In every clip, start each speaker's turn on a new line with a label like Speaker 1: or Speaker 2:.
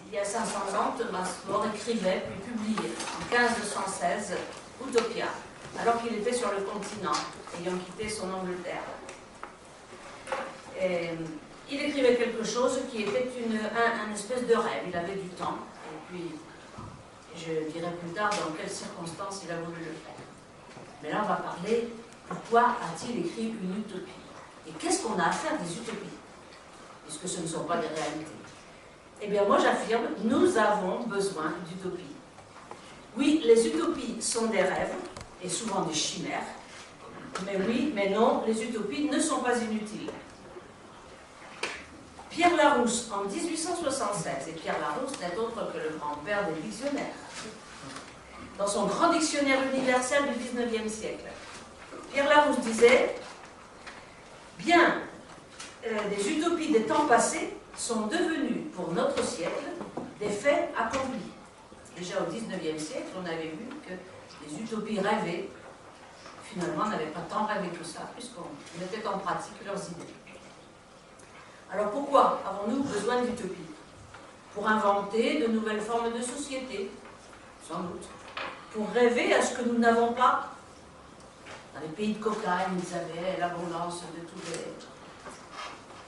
Speaker 1: il y a 500 ans, Thomas More écrivait puis publiait en 1516 Utopia, alors qu'il était sur le continent, ayant quitté son Angleterre. Et il écrivait quelque chose qui était un espèce de rêve. Il avait du temps, et puis je dirai plus tard dans quelles circonstances il a voulu le faire. Mais là, on va parler pourquoi a-t-il écrit une utopie? Et qu'est-ce qu'on a à faire des utopies? Puisque ce ne sont pas des réalités. Eh bien, moi j'affirme, nous avons besoin d'utopies. Oui, les utopies sont des rêves, et souvent des chimères, mais oui, mais non, les utopies ne sont pas inutiles. Pierre Larousse, en 1876, et Pierre Larousse n'est autre que le grand-père des dictionnaires, dans son grand dictionnaire universel du XIXe siècle, Pierre Larousse disait « Bien, des utopies des temps passés sont devenues pour notre siècle des faits accomplis. » Déjà au XIXe siècle, on avait vu que les utopies rêvées, finalement, n'avaient pas tant rêvé que ça, puisqu'on mettait en pratique leurs idées. Alors pourquoi avons-nous besoin d'utopies? Pour inventer de nouvelles formes de société, sans doute. Pour rêver à ce que nous n'avons pas. Dans les pays de cocagne, ils avaient l'abondance de tous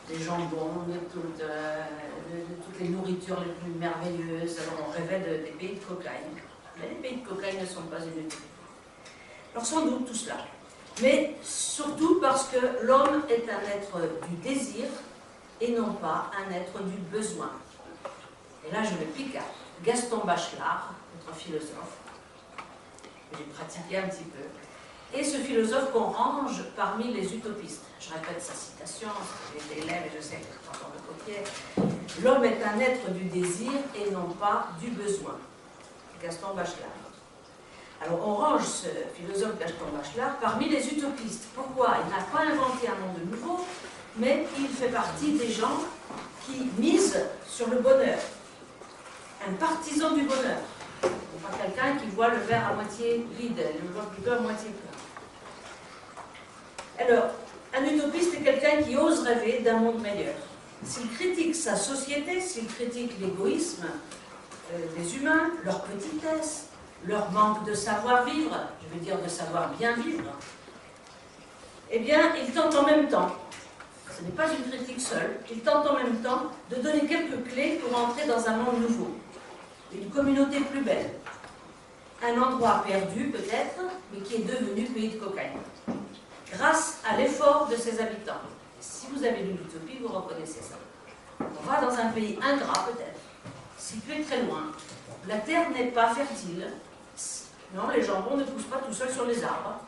Speaker 1: les jambons, de toutes les nourritures les plus merveilleuses. Alors on rêvait des pays de cocagne. Mais les pays de cocagne ne sont pas une utopie. Alors sans doute tout cela. Mais surtout parce que l'homme est un être du désir et non pas un être du besoin. Et là je me pique à Gaston Bachelard, notre philosophe, que j'ai pratiqué un petit peu, et ce philosophe qu'on range parmi les utopistes. Je répète sa citation, j'étais élève et je sais que quand on le copiait, l'homme est un être du désir et non pas du besoin. Gaston Bachelard. Alors on range ce philosophe Gaston Bachelard parmi les utopistes. Pourquoi? Il n'a pas inventé un monde nouveau, mais il fait partie des gens qui misent sur le bonheur. Un partisan du bonheur. Pas quelqu'un qui voit le verre à moitié vide, le voit plutôt à moitié plein. Alors, un utopiste est quelqu'un qui ose rêver d'un monde meilleur. S'il critique sa société, s'il critique l'égoïsme des humains, leur petitesse, leur manque de savoir-vivre, je veux dire de savoir bien vivre, eh bien, il tente en même temps, ce n'est pas une critique seule, il tente en même temps de donner quelques clés pour entrer dans un monde nouveau, une communauté plus belle, un endroit perdu peut-être, mais qui est devenu pays de cocaïne, grâce à l'effort de ses habitants. Si vous avez lu l'utopie, vous reconnaissez ça. On va dans un pays ingrat peut-être, situé très loin. La terre n'est pas fertile. Non, les jambons ne poussent pas tout seuls sur les arbres.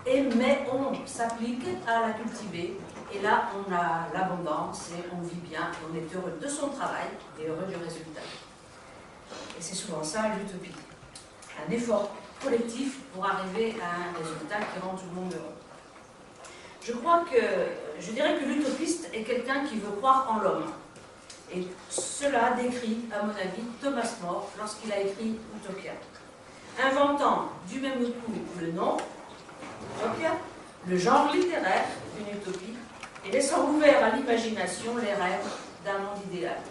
Speaker 1: Mais on s'applique à la cultiver. Et là, on a l'abondance et on vit bien. On est heureux de son travail et heureux du résultat. Et c'est souvent ça l'utopie. Un effort collectif pour arriver à un résultat qui rend tout le monde heureux. Je dirais que l'utopiste est quelqu'un qui veut croire en l'homme. Et cela décrit, à mon avis, Thomas More lorsqu'il a écrit Utopia. Inventant du même coup le nom, Utopia, le genre littéraire, une utopie, et laissant ouvert à l'imagination les rêves d'un monde idéal.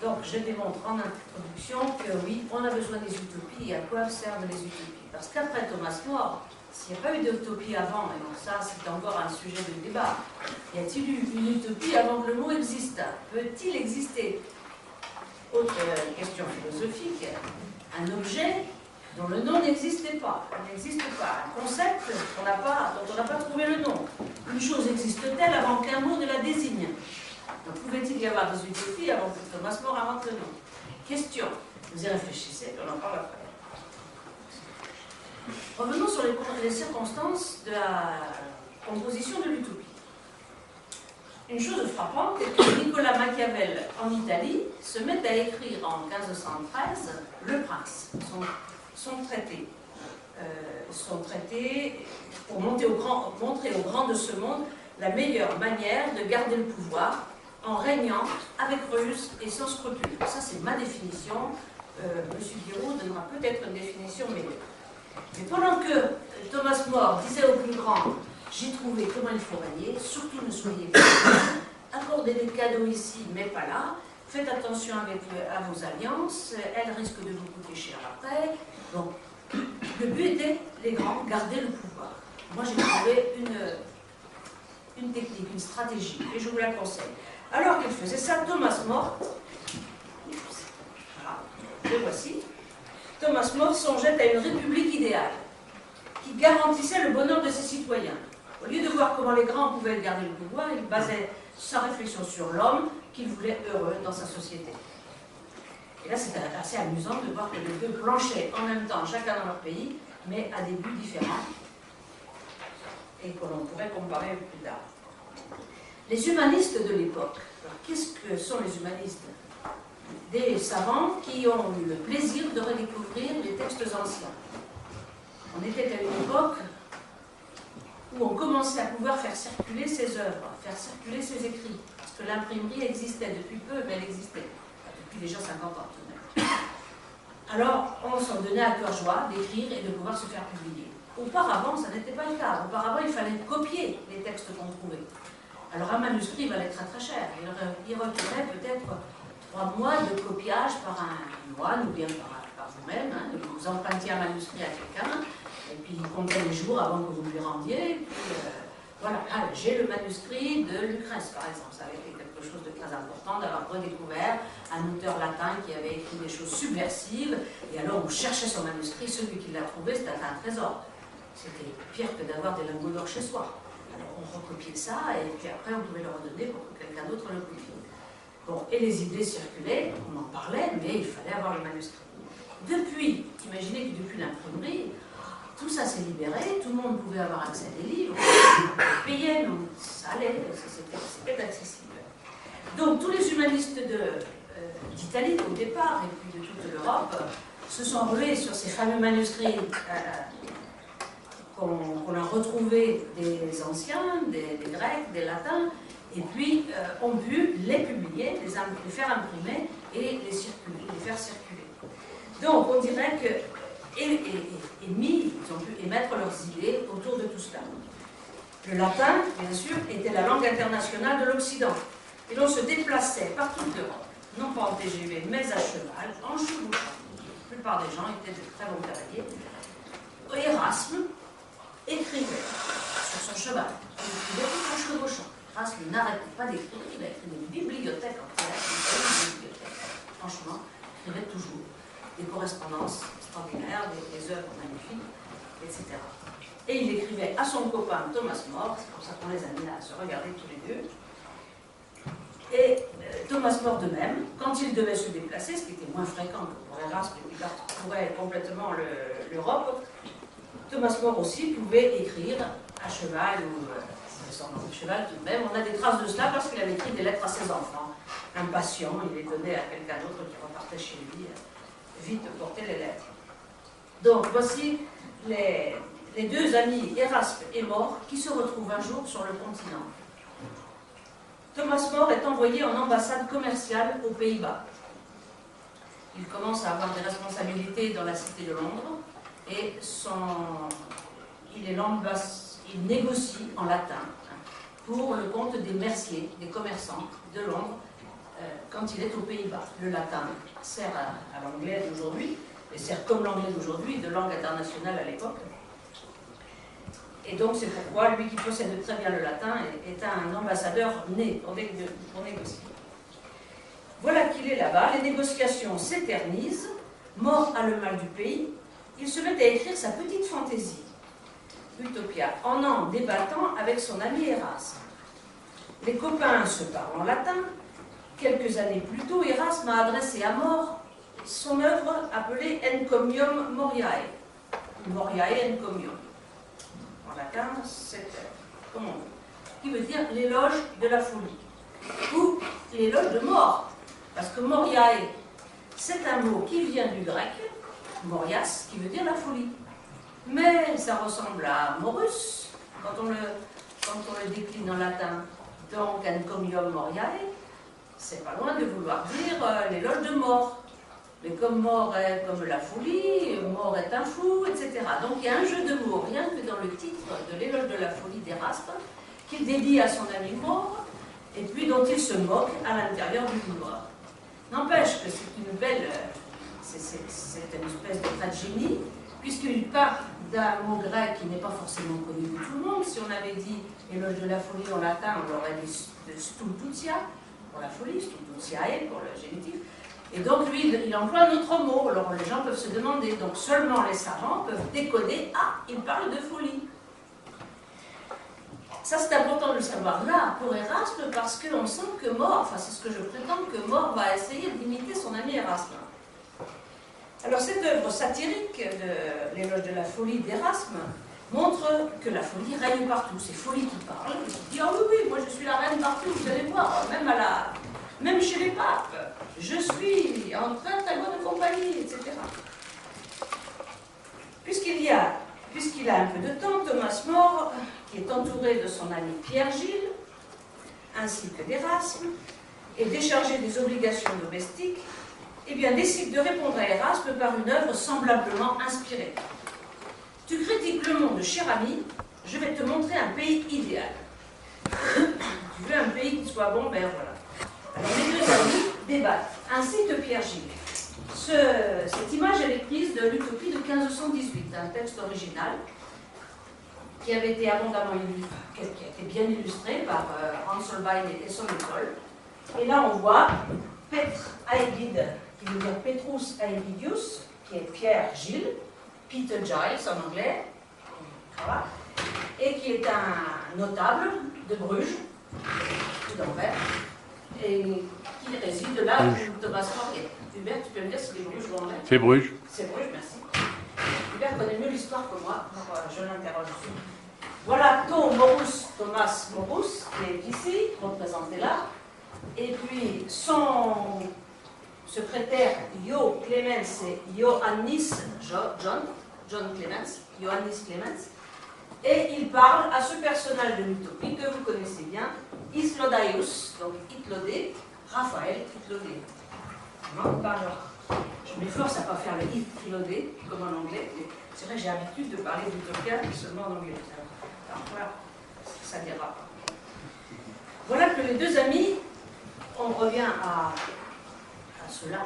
Speaker 1: Donc, je démontre en introduction que oui, on a besoin des utopies et à quoi servent les utopies. Parce qu'après Thomas More, s'il n'y a pas eu d'utopie avant, et donc ça c'est encore un sujet de débat, y a-t-il eu une utopie avant que le mot existe? Peut-il exister? Autre question philosophique, un objet dont le nom n'existait pas, un concept dont on n'a pas trouvé le nom. Une chose existe-t-elle avant qu'un mot ne la désigne? Donc pouvait-il y avoir des utopies avant que Thomas More invente le nom? Question, vous y réfléchissez, on en parle après. Revenons sur les circonstances de la composition de l'utopie. Une chose frappante est que Nicolas Machiavel, en Italie, se met à écrire en 1513 Le Prince, son traité. Son traité pour montrer aux grands de ce monde la meilleure manière de garder le pouvoir en régnant avec ruse et sans scrupule. Ça, c'est ma définition. M. Guiraud donnera peut-être une définition meilleure. Mais pendant que Thomas More disait aux plus grands « J'ai trouvé comment il faut régner, surtout ne soyez pas accordez des cadeaux ici, mais pas là. Faites attention à vos alliances, elles risquent de vous coûter cher après. Donc, le but était, les grands, garder le pouvoir. Moi, j'ai trouvé une technique, une stratégie, et je vous la conseille. Alors qu'il faisait ça, Thomas More, voilà, le voici, Thomas More songeait à une république idéale qui garantissait le bonheur de ses citoyens. Au lieu de voir comment les grands pouvaient garder le pouvoir, il basait sa réflexion sur l'homme qu'il voulait heureux dans sa société. Et là, c'est assez amusant de voir que les deux planchaient en même temps, chacun dans leur pays, mais à des buts différents, et que l'on pourrait comparer plus tard. Les humanistes de l'époque, qu'est-ce que sont les humanistes? Des savants qui ont eu le plaisir de redécouvrir les textes anciens. On était à une époque où on commençait à pouvoir faire circuler ses œuvres, faire circuler ses écrits, parce que l'imprimerie existait depuis peu, mais elle existait, depuis déjà 50 ans tout de même. Alors, on s'en donnait à cœur joie d'écrire et de pouvoir se faire publier. Auparavant, ça n'était pas le cas. Auparavant, il fallait copier les textes qu'on trouvait. Alors, un manuscrit valait très très cher. Il requérait peut-être 3 mois de copiage par un moine ou bien par vous-même. Hein, vous empruntiez un manuscrit à quelqu'un, et puis il comptait les jours avant que vous lui rendiez. Puis, voilà, j'ai le manuscrit de Lucrèce, par exemple. Ça avait été quelque chose de très important d'avoir redécouvert un auteur latin qui avait écrit des choses subversives. Et alors, on cherchait son manuscrit. Celui qui l'a trouvé, c'était un trésor. C'était pire que d'avoir des lingots d'or chez soi. Alors, on recopiait ça, et puis après, on pouvait le redonner pour que quelqu'un d'autre le copie. Bon, et les idées circulaient, on en parlait, mais il fallait avoir le manuscrit. Depuis, imaginez que depuis l'imprimerie, tout ça s'est libéré, tout le monde pouvait avoir accès à des livres, on payait, donc ça allait, c'était accessible. Donc tous les humanistes d'Italie au départ, et puis de toute l'Europe, se sont rués sur ces fameux manuscrits qu'on a retrouvés des anciens, des Grecs, des Latins, et puis ont pu les publier, les faire imprimer et les faire circuler. Donc on dirait que ils ont pu émettre leurs idées autour de tout cela. Le latin, bien sûr, était la langue internationale de l'Occident. Et l'on se déplaçait par toute l'Europe, non pas en TGV, mais à cheval, en chevauchant. La plupart des gens étaient de très bons cavaliers. Erasme écrivait sur son cheval. Il écrivait tout en chevauchant. Erasme n'arrêtait pas d'écrire. Il a écrit des bibliothèques entières. Franchement, il écrivait toujours des correspondances extraordinaires, des œuvres magnifiques, etc. Et il écrivait à son copain Thomas More, c'est pour ça qu'on les a mis à se regarder tous les deux. Et Thomas More de même, quand il devait se déplacer, ce qui était moins fréquent que pour Erasme, qui parcourait complètement l'Europe, Thomas More aussi pouvait écrire à cheval ou sans cheval tout de même. On a des traces de cela parce qu'il avait écrit des lettres à ses enfants. Impatient, il les donnait à quelqu'un d'autre qui repartait chez lui, vite porter les lettres. Donc voici les deux amis Erasme et More qui se retrouvent un jour sur le continent. Thomas More est envoyé en ambassade commerciale aux Pays-Bas. Il commence à avoir des responsabilités dans la cité de Londres et il négocie en latin pour le compte des merciers, des commerçants de Londres quand il est aux Pays-Bas. Le latin sert à l'anglais d'aujourd'hui, et sert comme l'anglais d'aujourd'hui, de langue internationale à l'époque. Et donc c'est pourquoi lui qui possède très bien le latin est un ambassadeur né pour négocier. Voilà qu'il est là-bas, les négociations s'éternisent, More a le mal du pays, il se met à écrire sa petite fantaisie, Utopia, en débattant avec son ami Erasme. Les copains se parlent en latin. Quelques années plus tôt, Erasme a adressé à More son œuvre appelée Encomium Moriae. Moriae Encomium. En latin, c'est comment on dit, qui veut dire l'éloge de la folie. Ou l'éloge de mort. Parce que Moriae, c'est un mot qui vient du grec, Morias, qui veut dire la folie. Mais ça ressemble à Morus, quand on le décline en latin. Donc, Encomium Moriae, c'est pas loin de vouloir dire l'éloge de mort. Mais comme mort est comme la folie, mort est un fou, etc. Donc il y a un jeu de mots, rien que dans le titre de l'éloge de la folie d'Erasme, qu'il dédie à son ami More, et puis dont il se moque à l'intérieur du livre. N'empêche que c'est une belle, c'est une espèce de trait de génie, puisqu'il part d'un mot grec qui n'est pas forcément connu de tout le monde. Si on avait dit éloge de la folie en latin, on aurait dit stultutia pour la folie, stultutiae pour le génitif. Et donc lui, il emploie un autre mot. Alors les gens peuvent se demander, donc seulement les savants peuvent décoder, ah, il parle de folie. Ça c'est important de le savoir là, pour Erasme, parce qu'on sent que More, enfin c'est ce que je prétends, que More va essayer d'imiter son ami Erasme. Alors cette œuvre satirique de l'éloge de la folie d'Erasme montre que la folie règne partout. C'est folie qui parle, et qui dit, ah oui, oui, moi je suis la reine partout, vous allez voir, même chez les papes, je suis en très très bonne compagnie, etc. Puisqu'il a un peu de temps, Thomas More, qui est entouré de son ami Pierre Gilles, ainsi que d'Erasme, et déchargé des obligations domestiques, eh bien, décide de répondre à Erasme par une œuvre semblablement inspirée. Tu critiques le monde, cher ami, je vais te montrer un pays idéal. Tu veux un pays qui soit bon, ben voilà. Alors les deux amis débattent, ainsi que Pierre Gilles. Cette image, elle est prise de l'Utopie de 1518, un texte original qui avait été abondamment qui a été bien illustré par Hans Holbein et son école. Et là, on voit Petr Aegid, qui veut dire Petrus Aegidius, qui est Pierre Gilles, Peter Giles en anglais, voilà, et qui est un notable de Bruges, tout d'Anvers, et qui réside là où Thomas More est. Hubert, tu peux me dire si c'est Bruges ou Anvers?
Speaker 2: C'est Bruges.
Speaker 1: C'est Bruges, merci. Hubert connaît mieux l'histoire que moi, alors je l'interroge. Voilà Thomas Morus, qui est ici, représenté là, et puis son secrétaire Jo Clemens et Johannes John Clemens, Johannes Clemens, et il parle à ce personnage de l'utopie que vous connaissez bien, Islodaius, donc Itlodé, Raphaël Itlodé. Non, il parle. Je m'efforce à ne pas faire le Itlodé, comme en anglais, mais c'est vrai que j'ai l'habitude de parler d'utopia seulement en anglais. Alors voilà, ça dérape. Voilà que les deux amis, on revient à cela.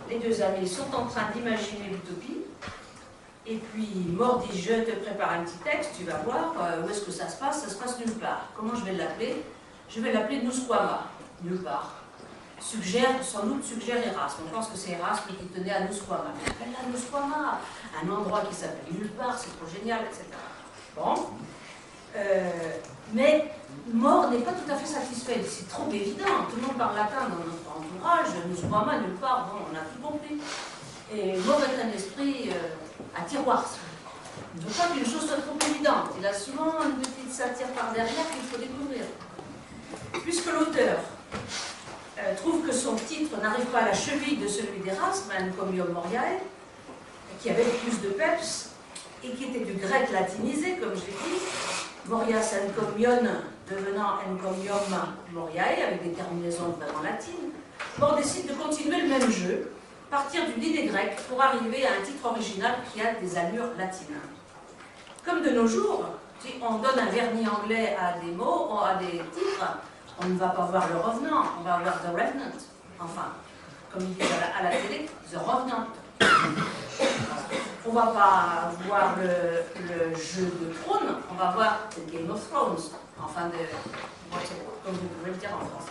Speaker 1: Les deux amis sont en train d'imaginer l'utopie, et puis More dit, je te prépare un petit texte, tu vas voir, où est-ce que ça se passe? Ça se passe nulle part. Comment je vais l'appeler? Je vais l'appeler Nusquama, nulle part. Sans doute suggère Erasme. On pense que c'est Erasme qui tenait à Nusquama. Mais appelle-la Nusquama, un endroit qui s'appelle nulle part, c'est trop génial, etc. Bon. Mais More n'est pas tout à fait satisfait. C'est trop évident. Tout le monde parle latin dans notre entourage. Nusquama, nulle part, bon, on a tout compris. Et More est un esprit à tiroir. Il ne veut pas qu'une chose soit trop évidente. Il a souvent une petite satire par derrière qu'il faut découvrir. Puisque l'auteur trouve que son titre n'arrive pas à la cheville de celui d'Erasme, Encomium Moriae, qui avait plus de peps, et qui était du grec latinisé, comme je l'ai dit, Morias Encomion devenant Encomium Moriae, avec des terminaisons vraiment latines. More décide de continuer le même jeu, partir d'une idée grecque pour arriver à un titre original qui a des allures latines. Comme de nos jours, si on donne un vernis anglais à des mots, à des titres, on ne va pas voir le revenant, on va voir The Revenant. Enfin, comme ils disent à la télé, The Revenant. On ne va pas voir le jeu de trône, on va voir The Game of Thrones. Enfin, comme vous pouvez le dire en français.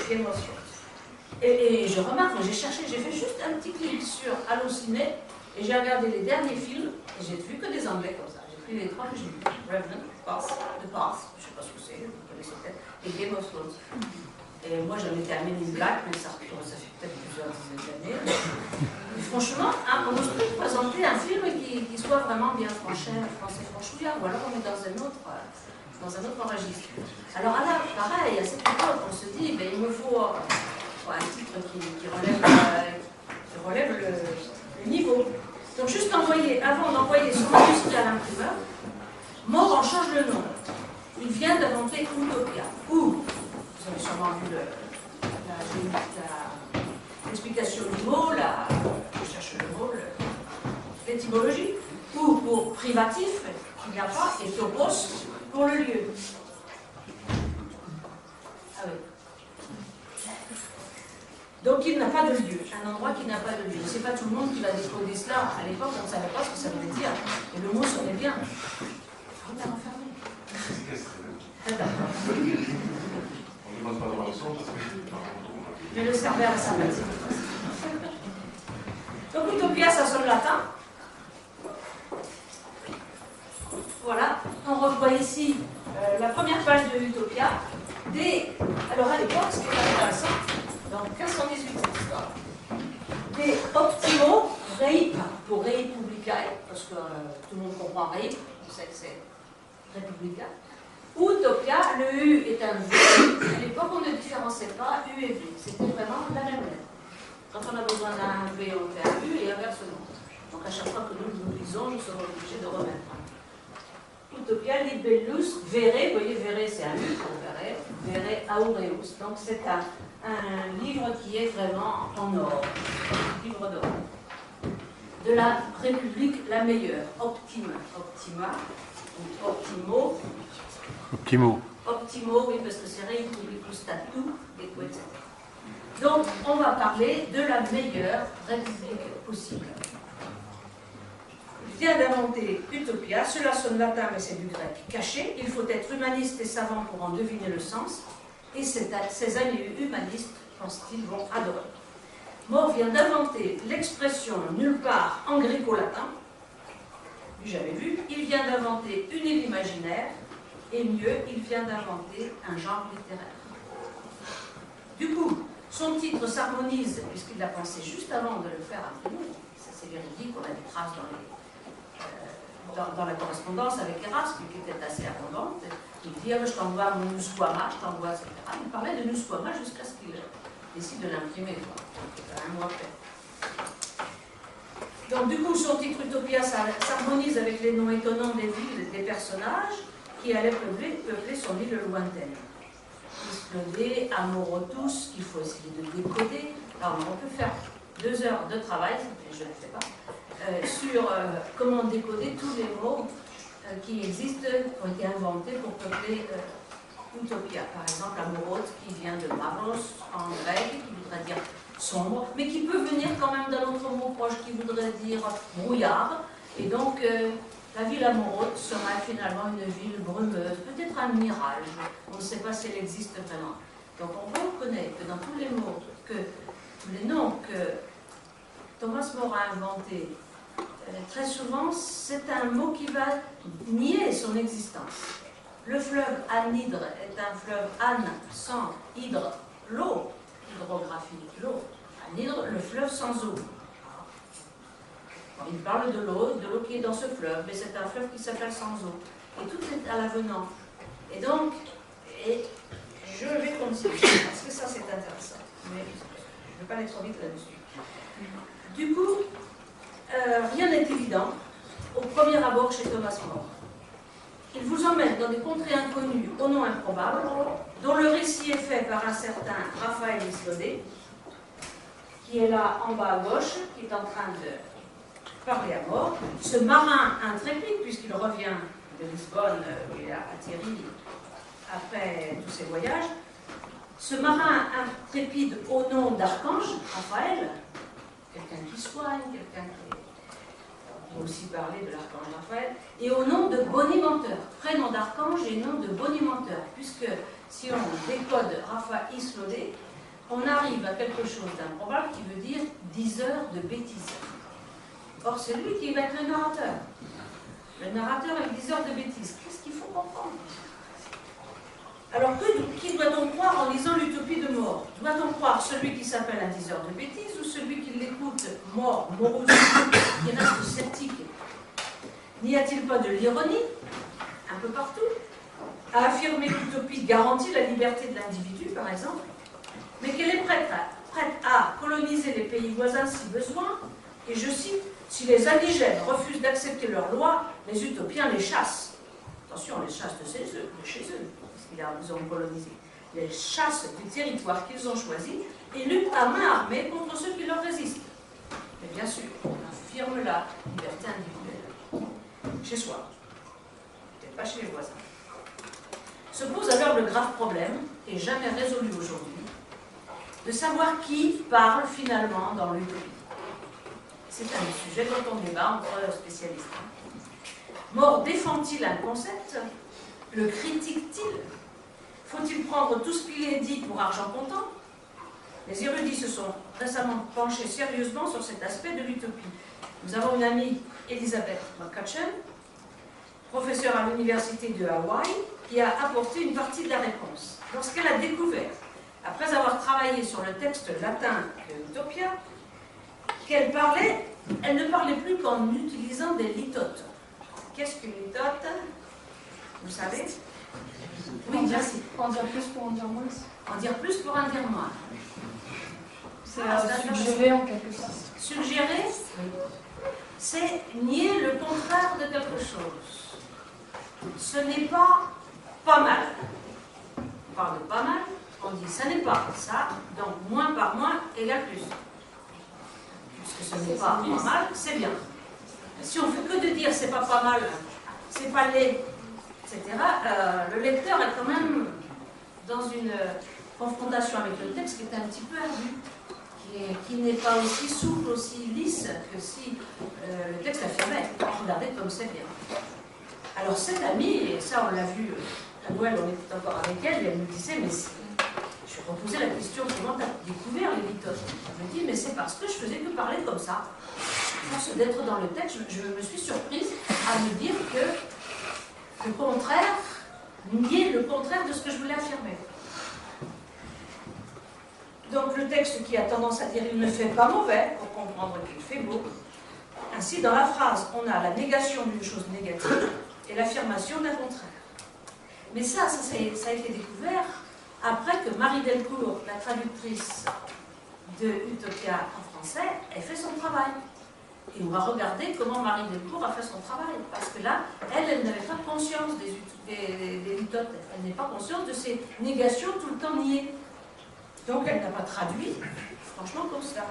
Speaker 1: Game of Thrones. Et je remarque, j'ai fait juste un petit clic sur Allociné, et j'ai regardé les derniers films, et j'ai vu que des anglais comme ça. J'ai pris les trois que j'ai vus. Revenant, The Path, je ne sais pas ce que c'est, vous connaissez peut-être, et Game of Thrones. Et moi j'en étais à Men in Black, mais ça fait peut-être plusieurs dizaines d'années. Et franchement, on n'ose plus présenter un film qui soit vraiment bien français franchouillard, ou alors on est dans un autre registre. Alors là, pareil, à cette époque, on se dit, ben, il me faut un titre qui relève le niveau. Donc juste avant d'envoyer son manuscrit à l'imprimeur, More en change le nom. Il vient d'inventer Utopia. Vous avez sûrement vu l'explication du mot, je cherche le mot, l'étymologie, ou pour privatif, qu'il n'y a pas, et topos pour le lieu. Donc il n'a pas de lieu, un endroit qui n'a pas de lieu. C'est pas tout le monde qui va décoder cela. À l'époque, on ne savait pas ce que ça voulait dire. Et le mot sonnait bien. On l'a refermé.
Speaker 2: On ne demande pas dans le son parce que...
Speaker 1: Mais le Cerbère est sympathique. Donc Utopia, ça sonne latin. Voilà, on revoit ici la première page de Utopia. Alors à l'époque, ce qui est intéressant, dans 1518 cette histoire, des optimo rei, pour rei publicae, parce que tout le monde comprend rei, on sait que c'est républicain. Utopia, le U est un V. À l'époque, on ne différenciait pas U et V. C'était vraiment la même lettre. Quand on a besoin d'un V, on fait un U et inversement. Donc à chaque fois que nous lisons, nous sommes obligés de remettre. Utopia libellus vere, vous voyez, vere c'est un U pour vere aureus. Donc c'est un livre qui est vraiment en or, un livre d'or. De la République la meilleure, optima, ou optimo. Optimo, oui, parce que c'est Rei Publicus Statu, etc. Donc, on va parler de la meilleure république possible. Il vient d'inventer Utopia, cela sonne latin, mais c'est du grec caché. Il faut être humaniste et savant pour en deviner le sens. Et ces amis humanistes, pense-t-il, vont adorer. More vient d'inventer l'expression nulle part en gréco-latin. J'avais vu. Il vient d'inventer une île imaginaire. Et mieux, il vient d'inventer un genre littéraire. Du coup, son titre s'harmonise, puisqu'il l'a pensé juste avant de le faire imprimer. Ça c'est véridique, on a des traces dans la correspondance avec Erasme, qui était assez abondante. Il dit, je t'envoie mon Nusquama, je t'envoie, etc. Il parlait de Nusquama jusqu'à ce qu'il décide de l'imprimer, un mois après. Donc du coup, son titre Utopia s'harmonise avec les noms étonnants des villes et des personnages qui allaient peupler son île lointaine. Isplodé, Amorotus, qu'il faut essayer de décoder. Alors on peut faire 2 heures de travail, mais je ne le fais pas, sur comment décoder tous les mots qui existent, qui ont été inventés pour peupler Utopia. Par exemple, Amorot, qui vient de Maros en grec, qui voudrait dire sombre, mais qui peut venir quand même d'un autre mot proche qui voudrait dire brouillard. Et donc, la ville amoureuse sera finalement une ville brumeuse, peut-être un mirage. On ne sait pas si elle existe vraiment. Donc on reconnaît que dans tous les mots, tous les noms que Thomas More a inventés, très souvent, c'est un mot qui va nier son existence. Le fleuve Anhydre est un fleuve An, sans hydre, l'eau, hydrographique, l'eau. Anhydre, le fleuve sans eau. Bon, il parle de l'eau qui est dans ce fleuve, mais c'est un fleuve qui s'appelle sans eau. Et tout est à l'avenant. Et donc, je vais continuer, parce que ça c'est intéressant. Mais je ne vais pas aller trop vite là-dessus. Du coup, rien n'est évident au premier abord chez Thomas More. Il vous emmène dans des contrées inconnues au nom improbable, dont le récit est fait par un certain Raphaël Islodet, qui est là en bas à gauche, qui est en train de parler à More. Ce marin intrépide, puisqu'il revient de Lisbonne, où il a atterri après tous ses voyages, ce marin intrépide au nom d'Archange, Raphaël, quelqu'un qui soigne, quelqu'un qui... On peut aussi parler de l'archange Raphaël, et au nom de bonimenteur, prénom d'archange et nom de bonimenteur, puisque si on décode Raphaël Islodet, on arrive à quelque chose d'improbable qui veut dire diseur de bêtises. Or, c'est lui qui va être le narrateur. Le narrateur est le diseur de bêtises. Qu'est-ce qu'il faut comprendre? Alors, qui doit-on croire en lisant l'Utopie de More? Doit-on croire celui qui s'appelle un diseur de bêtises ou celui qui l'écoute, More, morose, qui reste sceptique? N'y a-t-il pas de l'ironie, un peu partout, à affirmer que l'utopie garantit la liberté de l'individu, par exemple, mais qu'elle est prête à coloniser les pays voisins si besoin, et je cite, si les indigènes refusent d'accepter leurs lois, les utopiens les chassent. Attention, on les chasse de chez eux, puisqu'ils ont colonisé. Les chassent du territoire qu'ils ont choisi et luttent à main armée contre ceux qui leur résistent. Mais bien sûr, on affirme la liberté individuelle. Chez soi. Peut-être pas chez les voisins. Se pose alors le grave problème, et jamais résolu aujourd'hui, de savoir qui parle finalement dans l'utopie. C'est un sujet dont on débat entre spécialistes. More défend-il un concept? Le critique-t-il? Faut-il prendre tout ce qui est dit pour argent comptant? Les érudits se sont récemment penchés sérieusement sur cet aspect de l'utopie. Nous avons une amie, Elizabeth McCutcheon, professeure à l'université de Hawaï, qui a apporté une partie de la réponse. Lorsqu'elle a découvert, après avoir travaillé sur le texte latin de Utopia, qu'elle parlait, elle ne parlait plus qu'en utilisant des litotes. Qu'est-ce qu'une litote? Vous savez? Oui, merci.
Speaker 3: En dire plus pour en dire moins.
Speaker 1: En dire plus pour en dire moins.
Speaker 3: C'est suggérer en quelque sorte.
Speaker 1: Suggérer, c'est nier le contraire de quelque chose. Ce n'est pas mal. On parle de pas mal, on dit ça n'est pas ça, donc moins par moins égale plus. Puisque ce n'est pas mal, c'est bien. Si on fait que de dire c'est pas mal, c'est pas laid, etc., le lecteur est quand même dans une confrontation avec le texte qui est un petit peu ardu, qui n'est pas aussi souple, aussi lisse que si le texte affirmait. Regardez comme c'est bien. Alors cette amie, et ça on l'a vu à Noël, on était encore avec elle, et elle me disait, mais je lui reposais la question, comment tu as découvert les litotes? Elle me dit, mais c'est parce que je faisais que parler comme ça. À force d'être dans le texte, je me suis surprise à me dire que le contraire, nier le contraire de ce que je voulais affirmer. Donc le texte qui a tendance à dire il ne fait pas mauvais, pour comprendre qu'il fait beau. Ainsi, dans la phrase, on a la négation d'une chose négative et l'affirmation d'un contraire. Mais ça a été découvert après que Marie Delcourt, la traductrice de Utopia en français, ait fait son travail. Et on va regarder comment Marie Delcourt a fait son travail. Parce que là, elle n'avait pas conscience des litotes. Elle n'est pas consciente de ces négations tout le temps niées. Donc elle n'a pas traduit, franchement, comme ça.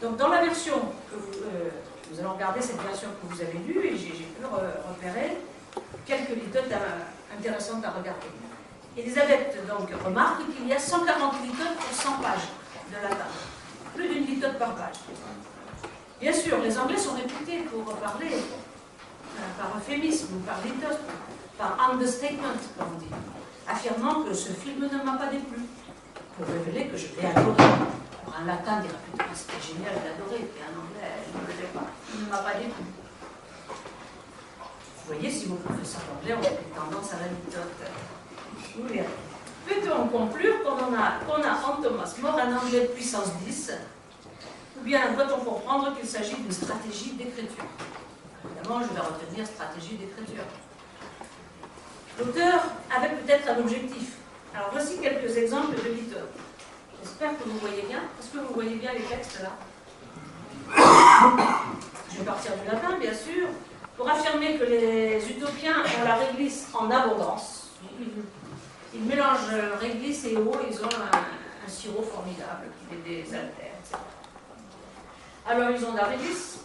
Speaker 1: Donc dans la version que nous allons regarder cette version que vous avez lue, et j'ai pu repérer quelques litotes intéressantes à regarder. Elisabeth donc remarque qu'il y a 140 litotes pour 100 pages de latin. Plus d'une litote par page. Bien sûr, les Anglais sont réputés pour parler par euphémisme, par litote, par understatement, comme on dit, affirmant que ce film ne m'a pas déplu, pour révéler que je l'ai adoré. Alors un latin dira plutôt que c'était génial d'adorer, et un anglais ne le fait pas, il ne m'a pas déplu. Vous voyez, si vos professeurs d'anglais ont une tendance à la litote, vous verrez. Peut-on conclure qu'on a en Thomas More un anglais de puissance 10, ou bien doit-on comprendre qu'il s'agit d'une stratégie d'écriture? Évidemment, je vais retenir stratégie d'écriture. L'auteur avait peut-être un objectif. Alors voici quelques exemples de litotes. J'espère que vous voyez bien. Est-ce que vous voyez bien les textes là? Je vais partir du latin, bien sûr. Pour affirmer que les utopiens ont la réglisse en abondance. Ils mélangent réglisse et eau, ils ont un sirop formidable qui les désaltère, etc. Alors ils ont la réglisse,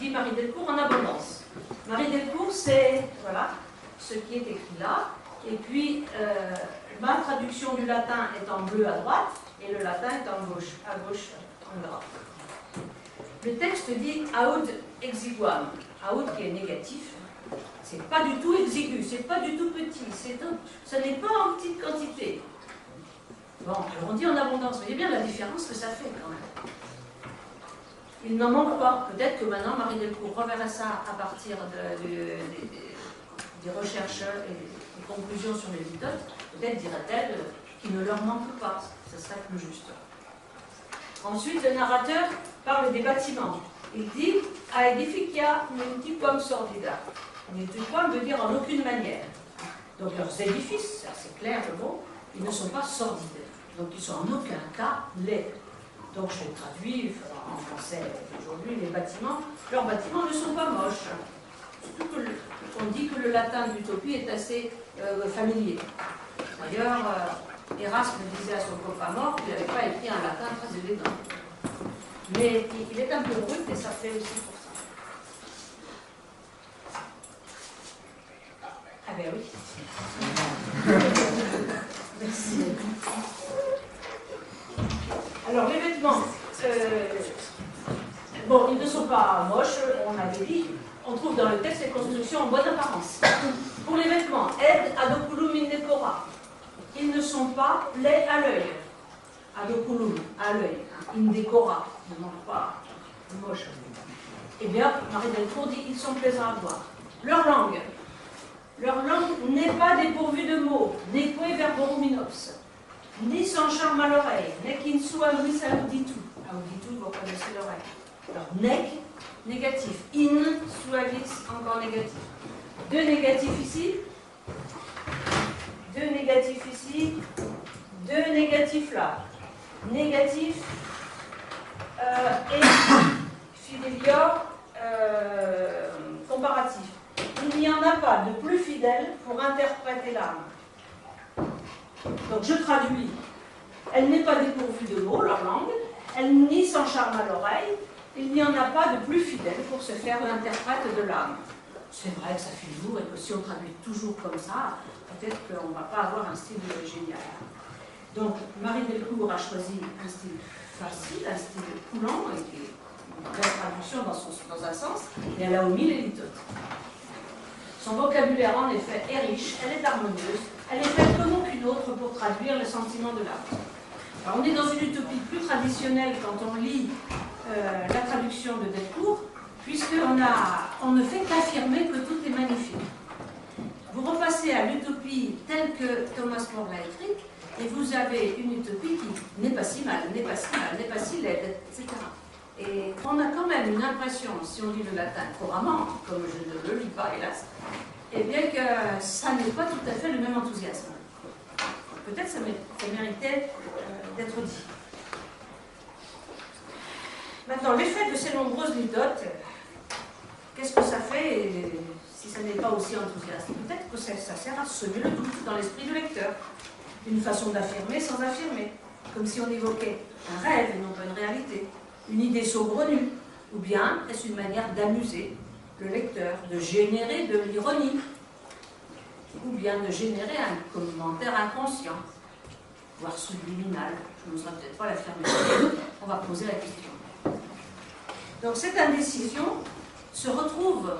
Speaker 1: dit Marie Delcourt, en abondance. Marie Delcourt, c'est voilà, ce qui est écrit là. Et puis, ma traduction du latin est en bleu à droite, et le latin est à gauche en gras. Le texte dit aut exiguam. Aut qui est négatif, c'est pas du tout exigu, c'est pas du tout petit, ce n'est pas en petite quantité. Bon, alors on dit en abondance, vous voyez bien la différence que ça fait quand même. Il n'en manque pas. Peut-être que maintenant Marie Delcourt reverra ça à partir des recherches et des conclusions sur les litotes. Peut-être dira-t-elle qu'il ne leur manque pas, ce serait plus juste. Ensuite, le narrateur parle des bâtiments. Il dit « Aedificia multiquam sordida ». Multiquam veut dire en aucune manière. Donc leurs édifices, c'est clair le mot, ils ne sont pas sordides. Donc ils sont en aucun cas laids. Donc je traduis en français aujourd'hui, les bâtiments, leurs bâtiments ne sont pas moches. Surtout qu'on dit que le latin d'Utopie est assez familier. D'ailleurs, Erasme disait à son copain mort qu'il n'avait pas écrit un latin très élégant. Mais il est un peu brut et ça fait aussi pour ça. Ah ben oui. Merci. pas moches, on avait dit, on trouve dans le texte les constructions en bonne apparence. Pour les vêtements, aide adoculum indecora. Ils ne sont pas laids à l'œil. Adoculum, à l'œil. Indecora, ne montre pas moche. Eh bien, Marie Delcourt dit ils sont plaisants à voir. Leur langue n'est pas dépourvue de mots, neque verborum in ops, ni sans charme à l'oreille, nec in sua luis auditu. Auditu, vous connaissez l'oreille. Alors, nec, négatif. In suavis, encore négatif. Deux négatifs ici. Deux négatifs ici. Deux négatifs là. Négatif et fidelior comparatif. Il n'y en a pas de plus fidèle pour interpréter l'âme. Donc je traduis. Elle n'est pas dépourvue de mots, leur langue. Elle nie sans charme à l'oreille. Il n'y en a pas de plus fidèle pour se faire l'interprète de l'âme. C'est vrai que ça fait lourd et que si on traduit toujours comme ça, peut-être qu'on ne va pas avoir un style génial. Donc Marie Delcourt a choisi un style facile, un style coulant, et qui est une belle traduction dans un sens, et elle a omis les litotes. Son vocabulaire, en effet, est riche, elle est harmonieuse, elle est faite comme aucune autre pour traduire les sentiments de l'âme. Alors, on est dans une utopie plus traditionnelle quand on lit la traduction de Delcourt, puisqu'on ne fait qu'affirmer que tout est magnifique. Vous repassez à l'utopie telle que Thomas More l'a écrite, et vous avez une utopie qui n'est pas si mal, n'est pas si mal, n'est pas si laide, etc. Et on a quand même une impression, si on lit le latin couramment, comme je ne le lis pas, hélas, eh bien que ça n'est pas tout à fait le même enthousiasme. Peut-être ça méritait d'être dit. Maintenant, l'effet de ces nombreuses litotes, qu'est-ce que ça fait si ça n'est pas aussi enthousiaste? Peut-être que ça sert à semer le doute dans l'esprit du lecteur. Une façon d'affirmer sans affirmer, comme si on évoquait un rêve et non pas une réalité, une idée saugrenue, ou bien est-ce une manière d'amuser le lecteur, de générer de l'ironie, ou bien de générer un commentaire inconscient, voire subliminal. Je n'oserais peut-être pas l'affirmer, on va poser la question. Donc cette indécision se retrouve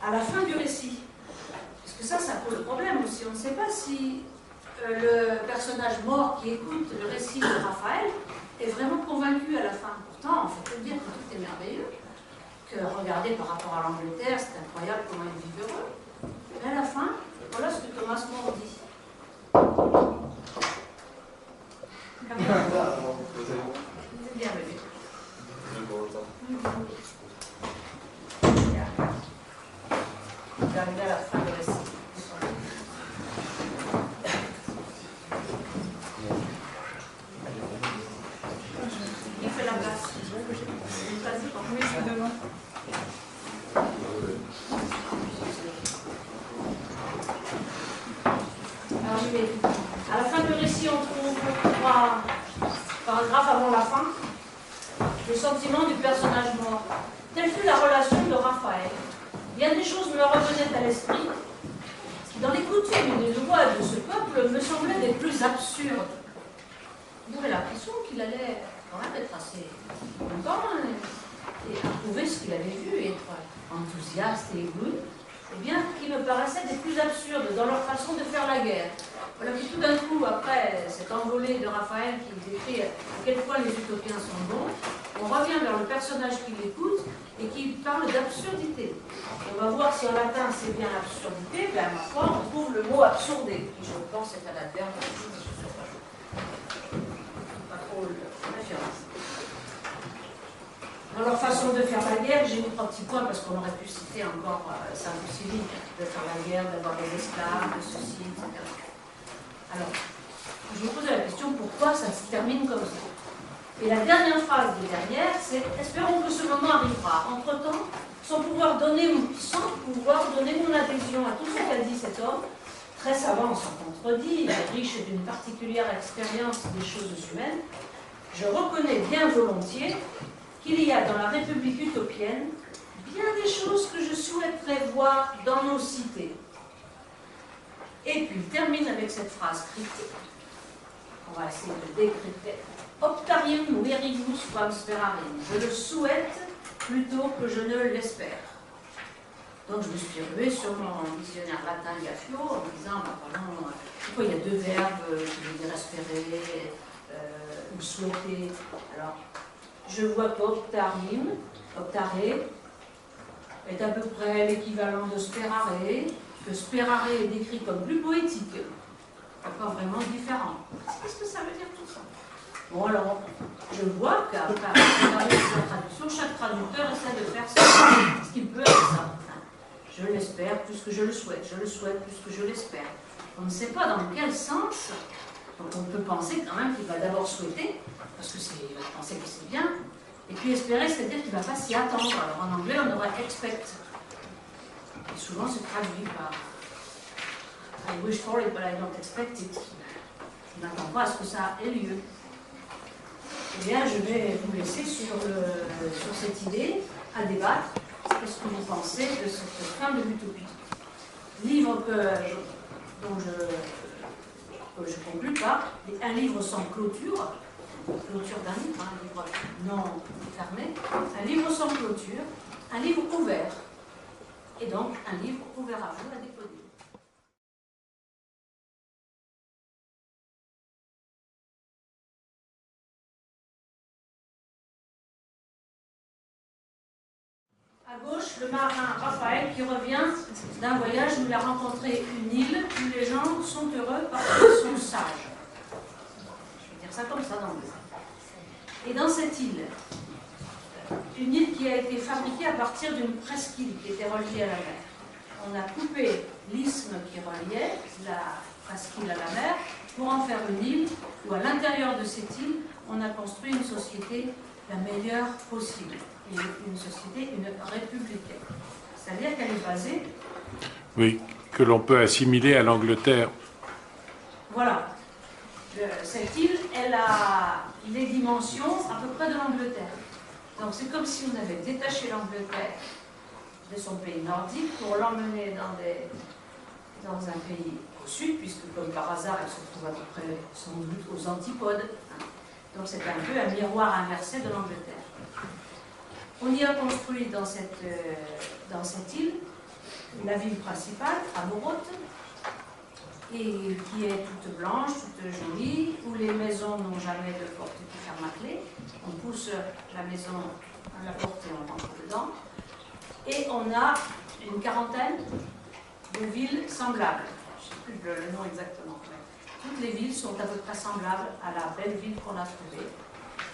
Speaker 1: à la fin du récit, parce que ça pose problème aussi. On ne sait pas si le personnage mort qui écoute le récit de Raphaël est vraiment convaincu à la fin. Pourtant, on peut dire que tout est merveilleux, que regardez par rapport à l'Angleterre, c'est incroyable comment ils vivent heureux. Mais à la fin, voilà ce que Thomas More dit. C'est bien, bébé. J'arrive à la fin du récit. Il fait la place.
Speaker 3: Oui, c'est demain.
Speaker 1: Alors, je vais. À la fin du récit, on trouve 3 paragraphes avant la fin. Le sentiment du personnage mort. Telle fut la relation de Raphaël. Bien des choses me revenaient à l'esprit, qui dans les coutumes et les lois de ce peuple me semblaient des plus absurdes. J'avais l'impression qu'il allait quand même être assez content et approuver ce qu'il avait vu, et être enthousiaste et ébloui, eh bien, qui me paraissaient des plus absurdes dans leur façon de faire la guerre. Voilà que tout d'un coup, après cette envolée de Raphaël qui décrit à quel point les utopiens sont bons, on revient vers le personnage qui l'écoute et qui parle d'absurdité. On va voir si en latin c'est bien l'absurdité, bien à ma foi, on trouve le mot absurdé, qui je pense est un adverbe, pas trop référence. Dans leur façon de faire la guerre, j'ai mis 3 petits points parce qu'on aurait pu citer encore Saint-Lucie, de faire la guerre, d'avoir des esclaves, de ceci, etc. Alors, je me posais la question, pourquoi ça se termine comme ça? Et la dernière phrase des dernières, c'est « Espérons que ce moment arrivera. Entre-temps, sans pouvoir donner mon adhésion à tout ce qu'a dit cet homme, très savant sans contredit, riche d'une particulière expérience des choses humaines, je reconnais bien volontiers qu'il y a dans la République utopienne bien des choses que je souhaiterais voir dans nos cités. » Et puis il termine avec cette phrase critique. On va essayer de décrypter. Optarium viribus quam sperarim. Je le souhaite plutôt que je ne l'espère. Donc je me suis ruée sur mon dictionnaire latin Gaffio en me disant, pardon, pourquoi il y a deux verbes qui veulent dire espérer ou souhaiter. Alors, je vois qu'optarim, optare, est à peu près l'équivalent de sperare, que sperare est décrit comme plus poétique, pas vraiment différent. Qu'est-ce que ça veut dire tout ça? Bon alors, je vois qu'à travers la traduction, chaque traducteur essaie de faire ce qu'il peut avec ça. Je l'espère plus que je le souhaite plus que je l'espère. On ne sait pas dans quel sens, donc on peut penser quand même qu'il va d'abord souhaiter, parce que il va penser que c'est bien, et puis espérer, c'est-à-dire qu'il ne va pas s'y attendre. Alors en anglais, on aura expect. Et souvent, c'est traduit par I wish for it, but I don't expect it. Je n'attends pas à ce que ça ait lieu. Eh bien, je vais vous laisser sur cette idée à débattre. Qu'est-ce que vous pensez de cette fin de l'utopie? Livre dont je conclue par un livre sans clôture d'un livre, un livre non fermé, un livre sans clôture, un livre ouvert, et donc un livre ouvert à vous à décoder. À gauche, le marin Raphaël qui revient d'un voyage où il a rencontré une île où les gens sont heureux parce qu'ils sont sages. Je vais dire ça comme ça dans le. Et dans cette île, une île qui a été fabriquée à partir d'une presqu'île qui était reliée à la mer. On a coupé l'isthme qui reliait la presqu'île à la mer pour en faire une île où à l'intérieur de cette île, on a construit une société la meilleure possible. Une société, une républicaine. C'est-à-dire qu'elle est basée...
Speaker 4: Oui, que l'on peut assimiler à l'Angleterre.
Speaker 1: Voilà. Cette île, elle a les dimensions à peu près de l'Angleterre. Donc c'est comme si on avait détaché l'Angleterre de son pays nordique pour l'emmener dans un pays au sud, puisque comme par hasard, elle se trouve à peu près sans doute aux antipodes. Donc c'est un peu un miroir inversé de l'Angleterre. On y a construit dans cette île la ville principale, Amorote, et qui est toute blanche, toute jolie, où les maisons n'ont jamais de porte qui ferme à clé. On pousse la maison à la porte et on rentre dedans. Et on a une quarantaine de villes semblables. Je ne sais plus le nom exactement. Mais toutes les villes sont à peu près semblables à la belle ville qu'on a trouvée.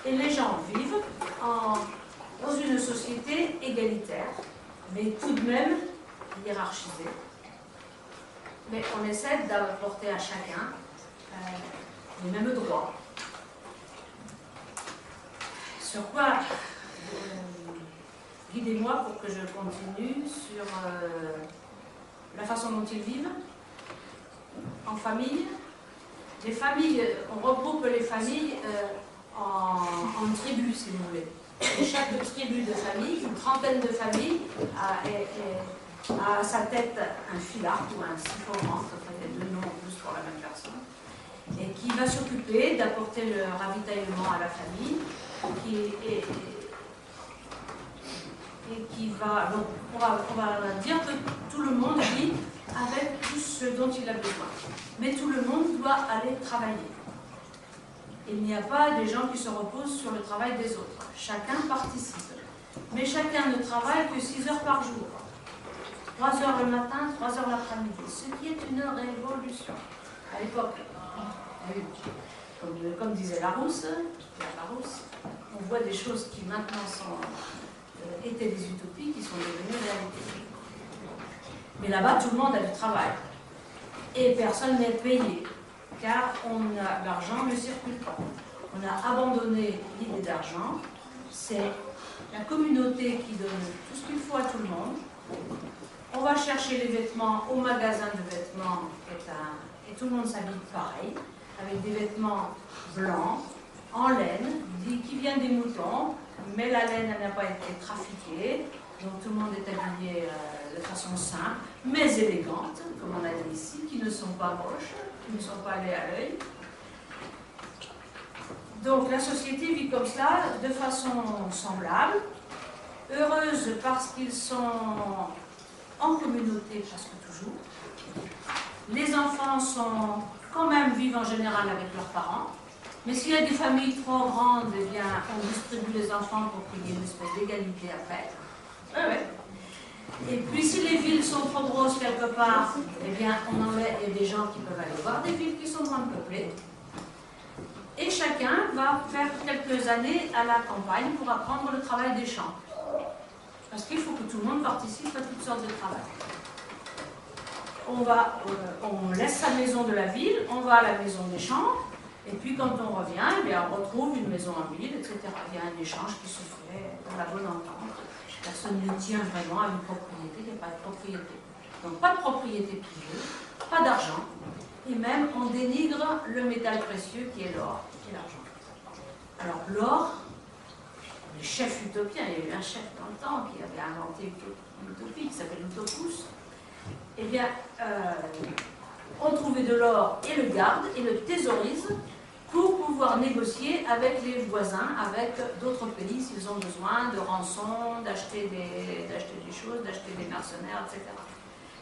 Speaker 1: Et les gens vivent dans une société égalitaire, mais tout de même hiérarchisée. Mais on essaie d'apporter à chacun les mêmes droits. Sur quoi guidez-moi pour que je continue sur la façon dont ils vivent, en famille. Les familles, on regroupe les familles en tribus, si vous voulez. Et chaque tribu de famille, une trentaine de familles, a à sa tête un filard ou un syphorant, ça fait deux noms en plus pour la même personne, et qui va s'occuper d'apporter le ravitaillement à la famille, et qui va, donc, on va dire que tout le monde vit avec tout ce dont il a besoin. Mais tout le monde doit aller travailler. Il n'y a pas des gens qui se reposent sur le travail des autres. Chacun participe. Mais chacun ne travaille que 6 heures par jour. 3 heures le matin, 3 heures l'après-midi. Ce qui est une révolution. À l'époque, comme disait Larousse, on voit des choses qui maintenant étaient des utopies qui sont devenues réalité. Mais là-bas, tout le monde a du travail. Et personne n'est payé. Car l'argent ne circule pas. On a abandonné l'idée d'argent. C'est la communauté qui donne tout ce qu'il faut à tout le monde. On va chercher les vêtements au magasin de vêtements et tout le monde s'habille pareil, avec des vêtements blancs, en laine, qui viennent des moutons, mais la laine n'a pas été trafiquée, donc tout le monde est habillé de façon simple, mais élégante, comme on a dit ici, qui ne sont pas moches, qui ne sont pas allés à l'œil. Donc la société vit comme cela, de façon semblable, heureuses parce qu'ils sont en communauté presque toujours. Les enfants quand même vivent en général avec leurs parents. Mais s'il y a des familles trop grandes, eh bien, on distribue les enfants pour qu'il y ait une espèce d'égalité après. Et puis si les villes sont trop grosses quelque part, eh bien, il y a des gens qui peuvent aller voir des villes qui sont moins peuplées. Et chacun va faire quelques années à la campagne pour apprendre le travail des champs. Parce qu'il faut que tout le monde participe à toutes sortes de travail. On laisse sa maison de la ville, on va à la maison des champs, et puis quand on revient, eh bien, on retrouve une maison en ville, etc. Il y a un échange qui se fait dans la bonne entente. Personne ne tient vraiment à une propriété, il n'y a pas de propriété. Donc pas de propriété privée, pas d'argent, et même on dénigre le métal précieux qui est l'or, qui est l'argent. Alors l'or, les chefs utopiens, il y a eu un chef dans le temps qui avait inventé une utopie qui s'appelle l'utopus, eh bien, on trouvait de l'or et le garde et le thésaurise pour pouvoir négocier avec les voisins, avec d'autres pays s'ils ont besoin de rançons, d'acheter des choses, d'acheter des mercenaires, etc.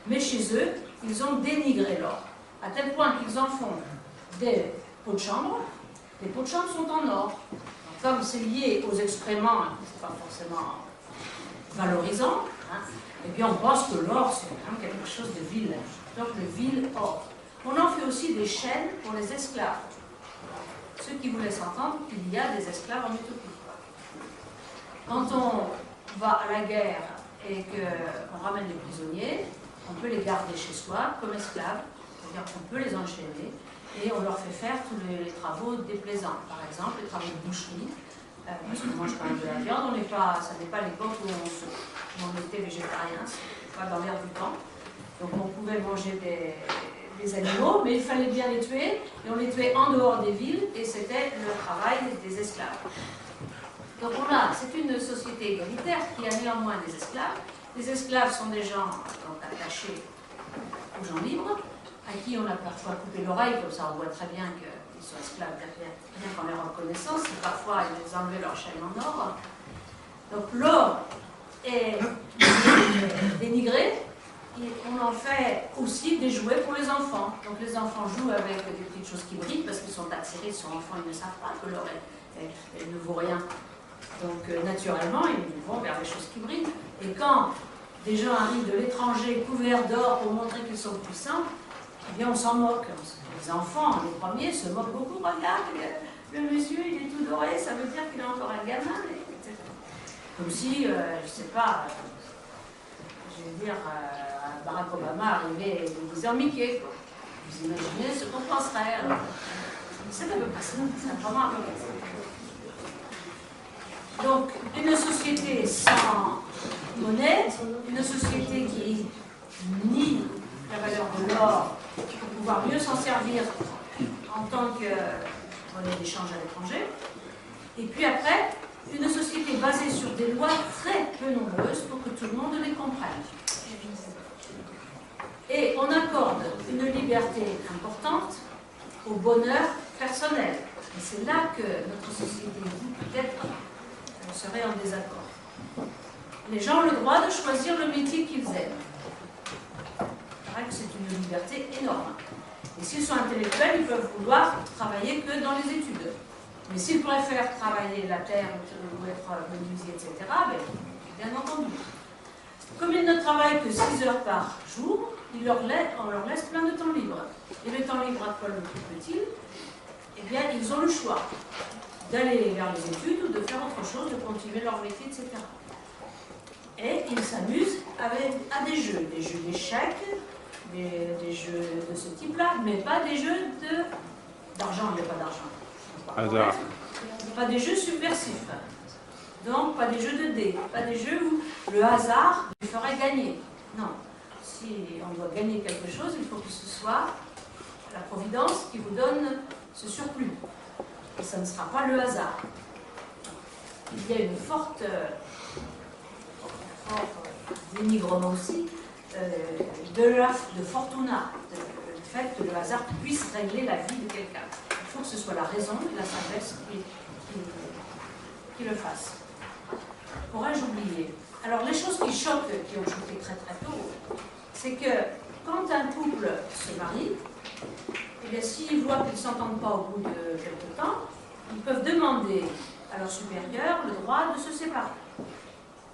Speaker 1: Mais chez eux, ils ont dénigré l'or, à tel point qu'ils en font des pots de chambre. Les pots de chambre sont en or. Comme c'est lié aux excréments, c'est pas forcément valorisant, hein, et bien on pense que l'or c'est quand même quelque chose de vil. Donc le vil or. On en fait aussi des chaînes pour les esclaves. Ceux qui vous laissent entendre qu'il y a des esclaves en utopie. Quand on va à la guerre et qu'on ramène les prisonniers, on peut les garder chez soi comme esclaves, c'est-à-dire qu'on peut les enchaîner et on leur fait faire tous les travaux déplaisants. Par exemple, les travaux de boucherie, parce qu'on mange quand même de la viande, ça n'est pas l'époque où on était végétarien, c'est pas dans l'air du temps. Donc on pouvait manger des animaux, mais il fallait bien les tuer, et on les tuait en dehors des villes, et c'était le travail des esclaves. Donc c'est une société égalitaire qui a néanmoins des esclaves. Les esclaves sont des gens donc, attachés aux gens libres, à qui on a parfois coupé l'oreille, comme ça on voit très bien qu'ils sont esclaves, bien qu'en leur reconnaissance, et parfois ils les enlevaient leur chaîne en or. Donc l'or est dénigré, et on en fait aussi des jouets pour les enfants. Donc les enfants jouent avec des petites choses qui brillent, parce qu'ils sont attirés, ils sont enfants, ils ne savent pas que l'or ne vaut rien. Donc naturellement, ils vont vers des choses qui brillent. Et quand des gens arrivent de l'étranger couverts d'or pour montrer qu'ils sont puissants, eh bien on s'en moque. Les enfants, les premiers, se moquent beaucoup. Regarde, le monsieur, il est tout doré, ça veut dire qu'il est encore un gamin, etc. Comme si, je ne sais pas, je vais dire, Barack Obama arrivait déguisé en Mickey. Quoi. Vous imaginez ce qu'on penserait. C'est un peu pas ça, c'est vraiment un peu pas ça. Donc, une société sans monnaie, une société qui nie la valeur de l'or pour pouvoir mieux s'en servir en tant que monnaie d'échange à l'étranger. Et puis après, une société basée sur des lois très peu nombreuses pour que tout le monde les comprenne. Et on accorde une liberté importante au bonheur personnel. Et c'est là que notre société, peut-être, serait en désaccord. Les gens ont le droit de choisir le métier qu'ils aiment. Il paraît que c'est une liberté énorme. Et s'ils sont intellectuels, ils peuvent vouloir travailler que dans les études. Mais s'ils préfèrent travailler la terre ou être menuisier, etc., bien entendu. Comme ils ne travaillent que 6 heures par jour, on leur laisse plein de temps libre. Et le temps libre à quoi l'occupe-t-il? Eh bien, ils ont le choix d'aller vers les études ou de faire autre chose, de continuer leur métier, etc. Et ils s'amusent à des jeux d'échecs, des jeux de ce type-là, mais pas des jeux d'argent, il n'y a pas d'argent.
Speaker 4: Hasard.
Speaker 1: Pas des jeux subversifs. Donc, pas des jeux de dés, pas des jeux où le hasard lui ferait gagner. Non. Si on doit gagner quelque chose, il faut que ce soit la providence qui vous donne ce surplus. Et ça ne sera pas le hasard. Il y a une forte dénigrement aussi de fortuna, le fait que le hasard puisse régler la vie de quelqu'un. Il faut que ce soit la raison et la sagesse qui le fassent. Pourrais-je oublier? Alors, les choses qui choquent, qui ont choqué très très tôt, c'est que quand un couple se marie, eh bien, s'ils voient qu'ils ne s'entendent pas au bout de quelque temps, ils peuvent demander à leur supérieur le droit de se séparer.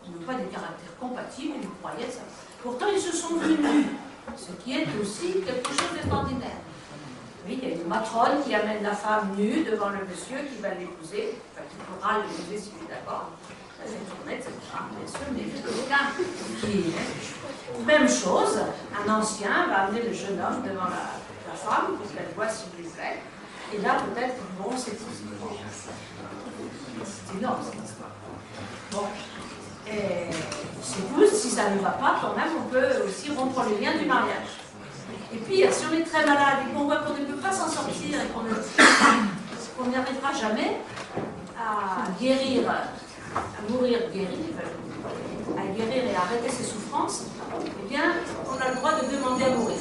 Speaker 1: Ils n'ont pas des caractères compatibles, ils croyaient ça. Pourtant, ils se sont venus, ce qui est aussi quelque chose d'extraordinaire. Oui, il y a une matrone qui amène la femme nue devant le monsieur qui va l'épouser, enfin qui pourra l'épouser s'il est d'accord. C'est tourné, etc. Bien sûr, mais il y a quelqu'un qui... Même chose, un ancien va amener le jeune homme devant la femme pour qu'elle voit s'il lui plaît. Et là, peut-être, bon, c'est énorme cette histoire. Bon. Et c'est tout, si ça ne va pas, quand même, on peut aussi rompre les liens du mariage. Et puis, si on est très malade et qu'on voit qu'on ne peut pas s'en sortir et qu'on n'y arrivera jamais à guérir, à mourir guéri, à guérir et à arrêter ses souffrances, eh bien, on a le droit de demander à mourir.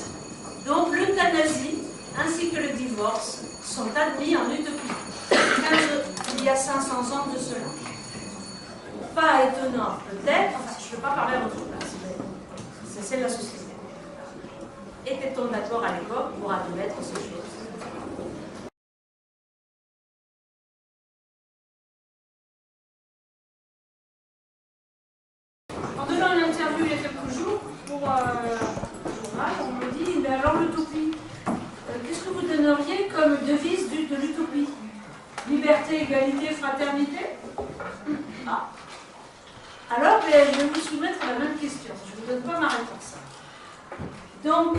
Speaker 1: Donc, l'euthanasie ainsi que le divorce sont admis en utopie. Il y a 500 ans de cela. Pas étonnant, peut-être, enfin, je ne peux pas parler à votre place, mais c'est la société. Était-on d'accord à l'époque pour admettre ces choses? En donnant une interview il y a quelques jours pour un journal, on me dit, mais alors l'utopie, qu'est-ce que vous donneriez comme devise de l'utopie? Liberté, égalité, fraternité? Ah. Alors, je vais vous soumettre la même question. Je ne vous donne pas ma réponse. Donc,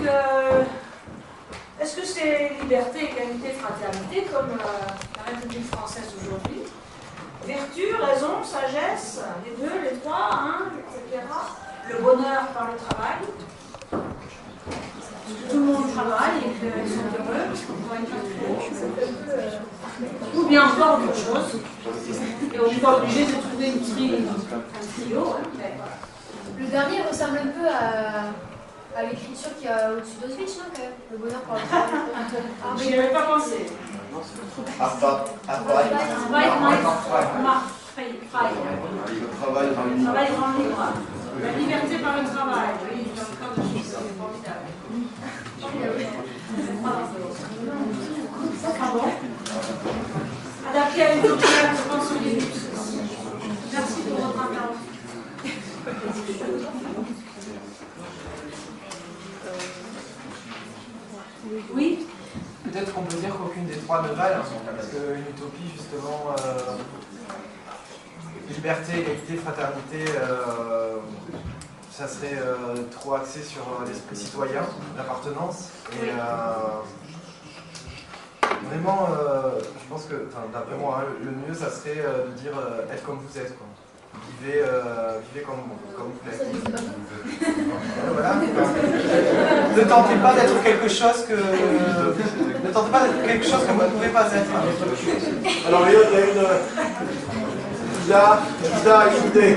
Speaker 1: est-ce que c'est liberté, égalité, fraternité, comme la République française aujourd'hui? Vertu, raison, sagesse, les deux, les trois, etc. Le bonheur par le travail. Tout le monde travaille et qu'ils sont heureux. Ou bien encore autre chose. Et on n'est pas obligé de trouver un trio.
Speaker 3: Le dernier ressemble un peu à l'écriture qu'il y a au-dessus d'Auschwitz, non, quand même. Le bonheur par le travail.
Speaker 1: Mais je n'y avais pas pensé.
Speaker 5: Travail
Speaker 1: rend libre. La liberté par le travail. Oui, il y a encore des choses formidables. Adapté à une culture, je pense au début. Merci pour votre intervention. Oui.
Speaker 6: Peut-être qu'on peut dire qu'aucune des trois ne valent, parce qu'une utopie, justement, liberté, égalité, fraternité, ça serait trop axé sur l'esprit citoyen, l'appartenance. Et vraiment, je pense que, d'après moi, le mieux, ça serait de dire être comme vous êtes, quoi. Vivez comme vous plaît. Voilà. Ne tentez pas d'être quelque chose que vous ne pouvez pas être.
Speaker 5: Alors, il y a une idée.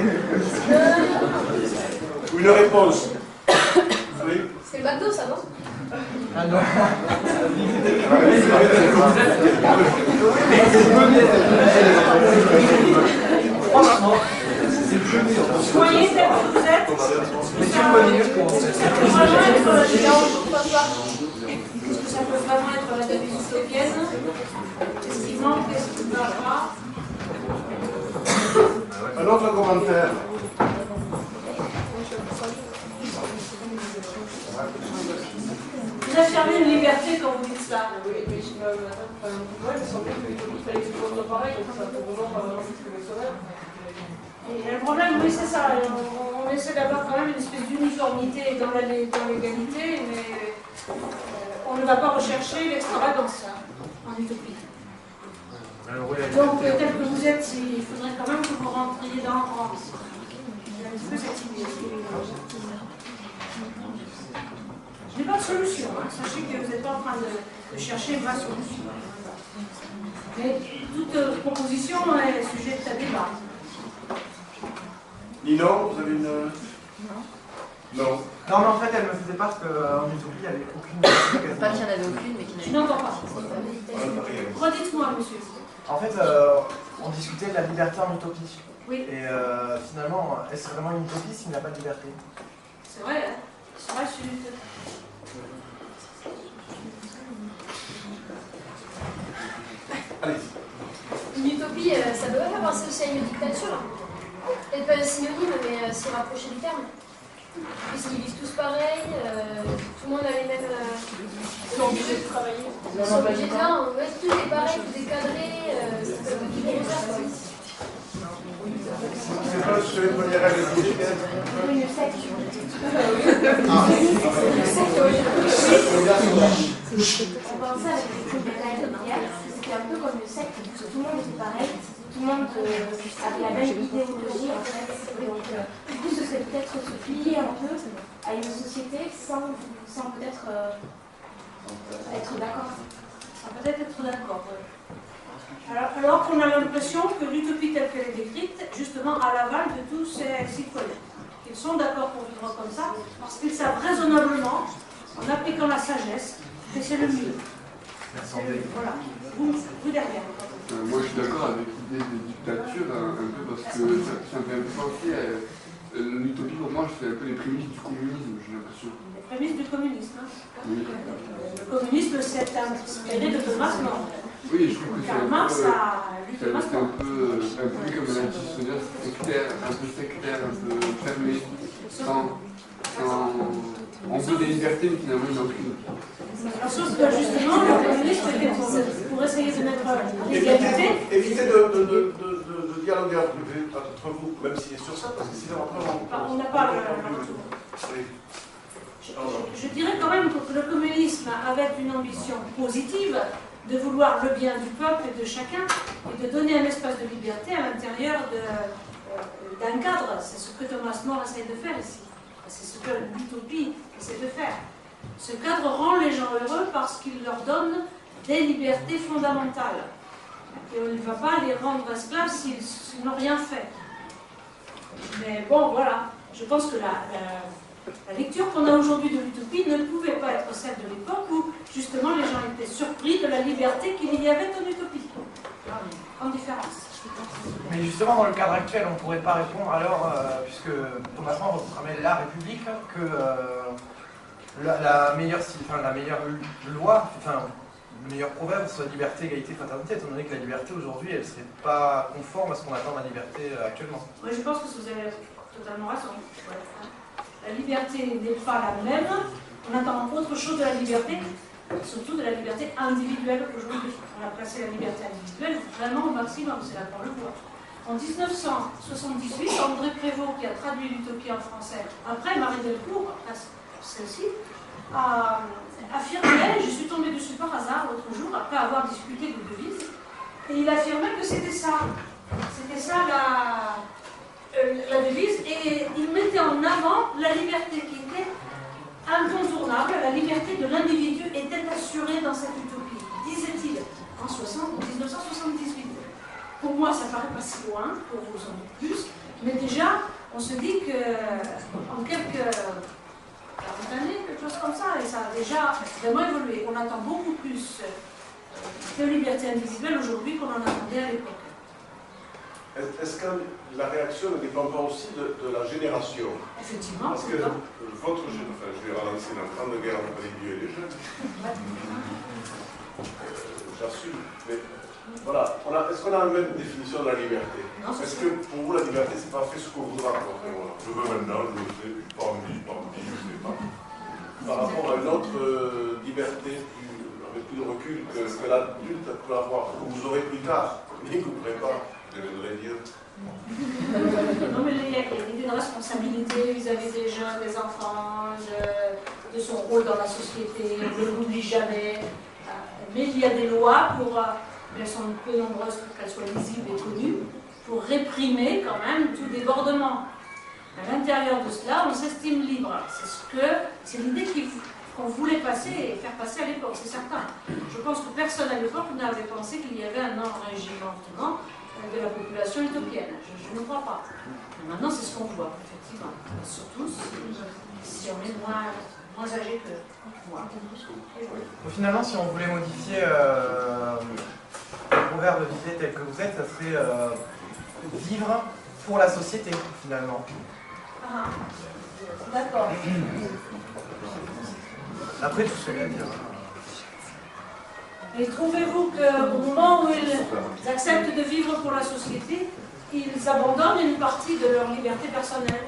Speaker 5: Une réponse. Oui.
Speaker 3: C'est le McDo, ça, non?
Speaker 6: Ah non. Franchement, c'est plus dur.
Speaker 1: Soyez tel que vous êtes. Est-ce que ça peut vraiment être la devise utopienne? Qu'est-ce qui manque? Qu'est-ce qui ne va pas?
Speaker 5: Un autre commentaire.
Speaker 1: Vous affirmez une liberté quand vous dites ça.
Speaker 7: Oui, mais je me semblait qu'il fallait que tout le monde soit pareil, donc ça peut vraiment pas vraiment ce que les solaires.
Speaker 1: Et le problème, oui, c'est ça. On essaie d'avoir quand même une espèce d'uniformité dans l'égalité, mais on ne va pas rechercher l'extravagance en utopie. Donc, tel que vous êtes, il faudrait quand même que vous rentriez dans le rang. Il y a un petit peu cette idée. Je n'ai pas de solution. Sachez que vous n'êtes pas en train de chercher ma solution. Mais toute proposition est sujette à débat.
Speaker 5: Nino, vous avez une... Non.
Speaker 6: Non, mais en fait, elle me faisait part qu'en utopie, il n'y avait aucune explication.
Speaker 8: Pas qu'il n'y en avait aucune, mais qu'il
Speaker 1: Je
Speaker 8: n'y en avait
Speaker 1: n'entends pas. Redites-moi, monsieur.
Speaker 6: En fait, on discutait de la liberté en utopie.
Speaker 1: Oui.
Speaker 6: Et finalement, est-ce vraiment une utopie s'il n'y a pas de liberté?
Speaker 1: C'est vrai, hein? C'est vrai, je suis...
Speaker 5: Allez.
Speaker 3: Une utopie, ça doit faire penser aussi à une dictature. Peut-être pas un synonyme, mais s'y rapprocher du terme. Puisqu'ils vivent tous pareil, tout le monde a les mêmes...
Speaker 7: Ils sont obligés de travailler.
Speaker 3: Ils sont obligés de là, ouais, tout est pareil, tout est cadré, c'est pas tout est ça, quoi.
Speaker 5: C'est pas sur les premières règles de l'étiquette.
Speaker 3: Une secte.
Speaker 8: On pensait avec les tribunaux hier, c'était un peu comme une secte, tout le monde était pareil, tout le monde avait la même idéologie en fait. Donc, du coup, ce serait peut-être se plier un peu à une société sans peut-être être d'accord.
Speaker 1: Sans peut-être être d'accord, oui. Alors qu'on a l'impression que l'utopie telle qu'elle est décrite, justement à l'aval de tous ces citoyens, qu'ils sont d'accord pour vivre comme ça, parce qu'ils savent raisonnablement, en appliquant la sagesse, que c'est le mieux. Voilà. Vous derrière.
Speaker 2: Moi, je suis d'accord avec l'idée des dictatures, un peu parce que ça me fait un peu penser à l'utopie. Pour moi, c'est un peu les prémices du communisme, j'ai l'impression.
Speaker 1: Les prémices du communisme. Hein.
Speaker 2: Oui.
Speaker 1: Le communisme, c'est inspiré de Thomas More.
Speaker 2: Oui, je trouve que c'est un peu comme un institutionnel sectaire, un peu fermé, on veut des libertés, mais finalement, il n'y en a aucune.
Speaker 1: Sauf que justement, le communisme était pour essayer de mettre l'égalité.
Speaker 5: Évitez de dialoguer entre vous, même s'il est sur ça, parce que sinon après
Speaker 1: on n'a pas le retour. Je dirais quand même que le communisme avait une ambition positive de vouloir le bien du peuple et de chacun et de donner un espace de liberté à l'intérieur d'un cadre. C'est ce que Thomas More essaie de faire ici. C'est ce que l'utopie essaie de faire. Ce cadre rend les gens heureux parce qu'il leur donne des libertés fondamentales. Et on ne va pas les rendre esclaves s'ils n'ont rien fait. Mais bon, voilà. Je pense que la lecture qu'on a aujourd'hui de l'utopie ne pouvait pas être celle de l'époque où, justement, les gens étaient surpris de la liberté qu'il y avait en utopie. En différence.
Speaker 6: Mais justement, dans le cadre actuel, on ne pourrait pas répondre alors, puisque Thomas More proclamait la République, que la meilleure loi, le meilleur proverbe soit liberté, égalité, fraternité, étant donné que la liberté aujourd'hui, elle ne serait pas conforme à ce qu'on attend de la liberté actuellement.
Speaker 1: Oui, je pense que vous avez totalement raison. Ouais. La liberté n'est pas la même. On attend autre chose de la liberté, surtout de la liberté individuelle aujourd'hui. On a placé la liberté individuelle vraiment au maximum, c'est là qu'on le voit. En 1978, André Prévost, qui a traduit l'utopie en français, après Marie Delcourt, après celle-ci, a affirmé, je suis tombée dessus par hasard l'autre jour, après avoir discuté de devise, et il affirmait que c'était ça. C'était ça la devise, et il mettait en avant la liberté qui était incontournable, la liberté de l'individu était assurée dans cette utopie, disait-il, en 1978. Pour moi, ça paraît pas si loin, pour vous sans doute plus, mais déjà, on se dit qu'en quelques 40 années, quelque chose comme ça, et ça a déjà vraiment évolué. On attend beaucoup plus de liberté individuelle aujourd'hui qu'on en attendait à l'époque.
Speaker 5: Est-ce que la réaction ne dépend pas aussi de la génération?
Speaker 1: Effectivement,
Speaker 5: parce que votre génération, je vais relancer la grande guerre entre les vieux et les jeunes. J'assume. Mais voilà, est-ce qu'on a la même définition de la liberté? Est-ce que pour vous la liberté, c'est pas fait ce qu'on voudra? Voilà. Je veux maintenant, je le sais, pas envie, je ne sais pas. Par rapport à une autre liberté avec plus de recul que l'adulte peut avoir, que vous aurez plus tard, mais que vous ne pourrez pas. Je voudrais dire.
Speaker 1: Non, mais il y a une responsabilité vis-à-vis des jeunes, des enfants, de son rôle dans la société, on ne l'oublie jamais. Mais il y a des lois elles sont peu nombreuses pour qu'elles soient lisibles et connues, pour réprimer quand même tout débordement. À l'intérieur de cela, on s'estime libre. C'est l'idée qu'on voulait passer et faire passer à l'époque, c'est certain. Je pense que personne à l'époque n'avait pensé qu'il y avait un enregimentement de la population utopienne. Je ne crois pas. Maintenant, c'est ce qu'on voit, effectivement. Surtout si on est moins âgé que moi.
Speaker 6: Finalement, si on voulait modifier proverbe vivez tel que vous êtes, ça serait vivre pour la société, finalement.
Speaker 1: Ah, d'accord.
Speaker 6: Après, tout se à dire.
Speaker 1: Et trouvez-vous qu'au moment où ils acceptent de vivre pour la société, ils abandonnent une partie de leur liberté personnelle?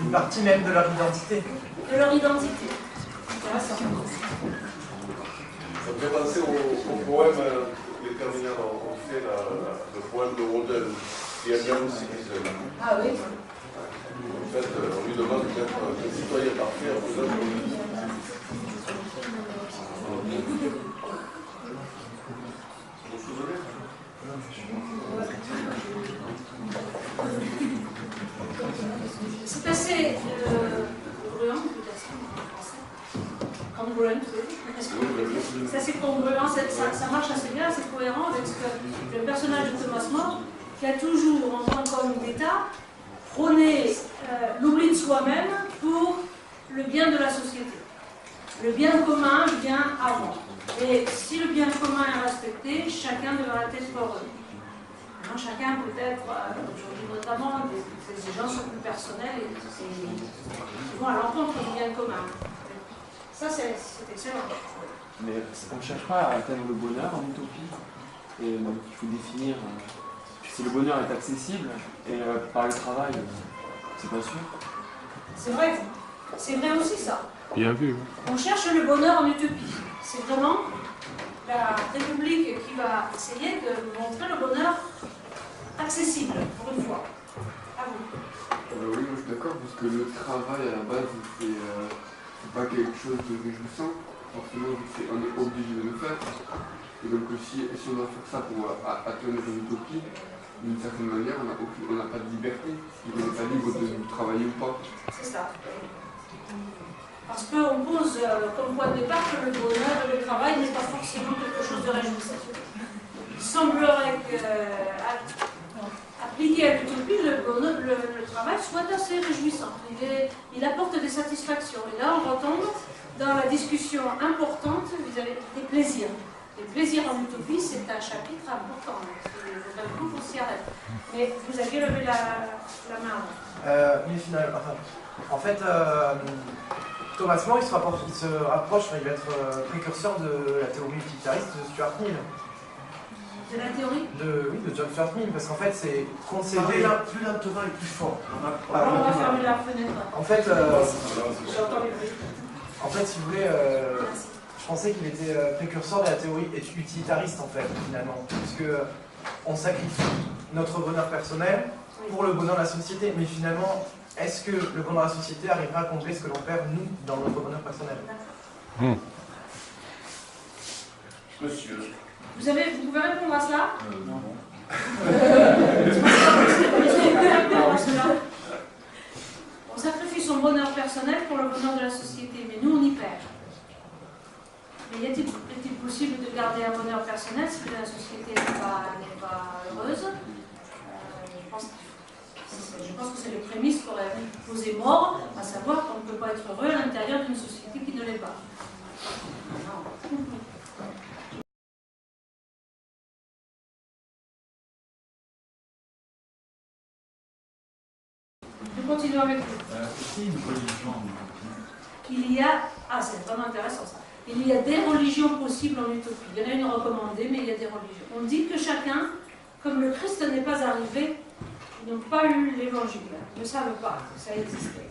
Speaker 6: Une partie même de leur identité.
Speaker 1: De leur identité. Intéressant.
Speaker 5: Ça me fait penser au poème, les terminales, on fait le poème de Rodin, qui aime bien aussi Gisèle.
Speaker 1: Ah oui.
Speaker 5: En fait, on lui demande d'être un citoyen parfait en faisant ce qu'on lui dit. Vous vous souvenez?
Speaker 1: C'est assez congruent, peut-être en français. Congruent, oui. C'est assez congruent, ça marche assez bien, c'est cohérent avec ce que le personnage de Thomas More, qui a toujours, en tant qu'homme d'État, prôné l'oubli de soi-même pour le bien de la société. Le bien commun vient avant. Et si le bien commun est respecté, chacun devra être heureux. Maintenant, chacun peut être, aujourd'hui notamment, des exigences plus personnelles et qui vont à l'encontre du bien commun. Ça, c'est excellent.
Speaker 9: Mais on ne cherche pas à atteindre le bonheur en utopie. Et donc, il faut définir si le bonheur est accessible et par le travail, c'est pas sûr.
Speaker 1: C'est vrai. C'est vrai aussi, ça.
Speaker 4: Bien vu.
Speaker 1: On cherche le bonheur en utopie. C'est vraiment la République qui va essayer de montrer le bonheur accessible, pour une fois. À vous.
Speaker 2: Oui, moi je suis d'accord, parce que le travail à la base, c'est pas quelque chose de réjouissant. Forcément, on est obligé de le faire. Et donc, si on doit faire ça pour atteindre une utopie, d'une certaine manière, on n'a pas de liberté. On n'est pas libre de travailler ou pas.
Speaker 1: C'est ça. Parce qu'on pose comme point de départ que le bonheur et le travail n'est pas forcément quelque chose de réjouissant. Il semblerait que, appliqué à l'utopie, le travail soit assez réjouissant. Il apporte des satisfactions. Et là, on retombe dans la discussion importante vis-à-vis des plaisirs. Les plaisirs en utopie, c'est un chapitre important. Il faudrait beaucoup qu'on s'y arrête. Mais vous aviez levé la main.
Speaker 6: Mais finalement, en fait, Thomas More, il se rapproche, il va être précurseur de la théorie utilitariste de Stuart Mill.
Speaker 1: De la théorie
Speaker 6: de John Stuart Mill, parce qu'en fait, c'est concéder...
Speaker 5: Plus lentement et plus fort.
Speaker 1: On va fermer la fenêtre.
Speaker 6: En fait,
Speaker 1: J'entends les bruits.
Speaker 6: en fait, si vous voulez, je pensais qu'il était précurseur de la théorie utilitariste, en fait, finalement. Puisque on sacrifie notre bonheur personnel pour le bonheur de la société. Mais finalement, est-ce que le bonheur de la société arrivera à combler ce que l'on perd, nous, dans notre bonheur personnel?
Speaker 5: Monsieur.
Speaker 1: Vous pouvez répondre à cela?
Speaker 9: Non.
Speaker 1: On sacrifie son bonheur personnel pour le bonheur de la société, mais nous on y perd. Mais est-il possible de garder un bonheur personnel si la société n'est pas heureuse? Je pense que c'est le prémisse qu'aurait posé More, à savoir qu'on ne peut pas être heureux à l'intérieur d'une société qui ne l'est pas. Non. Nous continuons avec vous.
Speaker 10: C'est une religion.
Speaker 1: Il y a... Ah, c'est vraiment intéressant ça. Il y a des religions possibles en utopie. Il y en a une recommandée, mais il y a des religions. On dit que chacun, comme le Christ n'est pas arrivé, ils n'ont pas eu l'évangile. Ils ne savent pas que ça existait.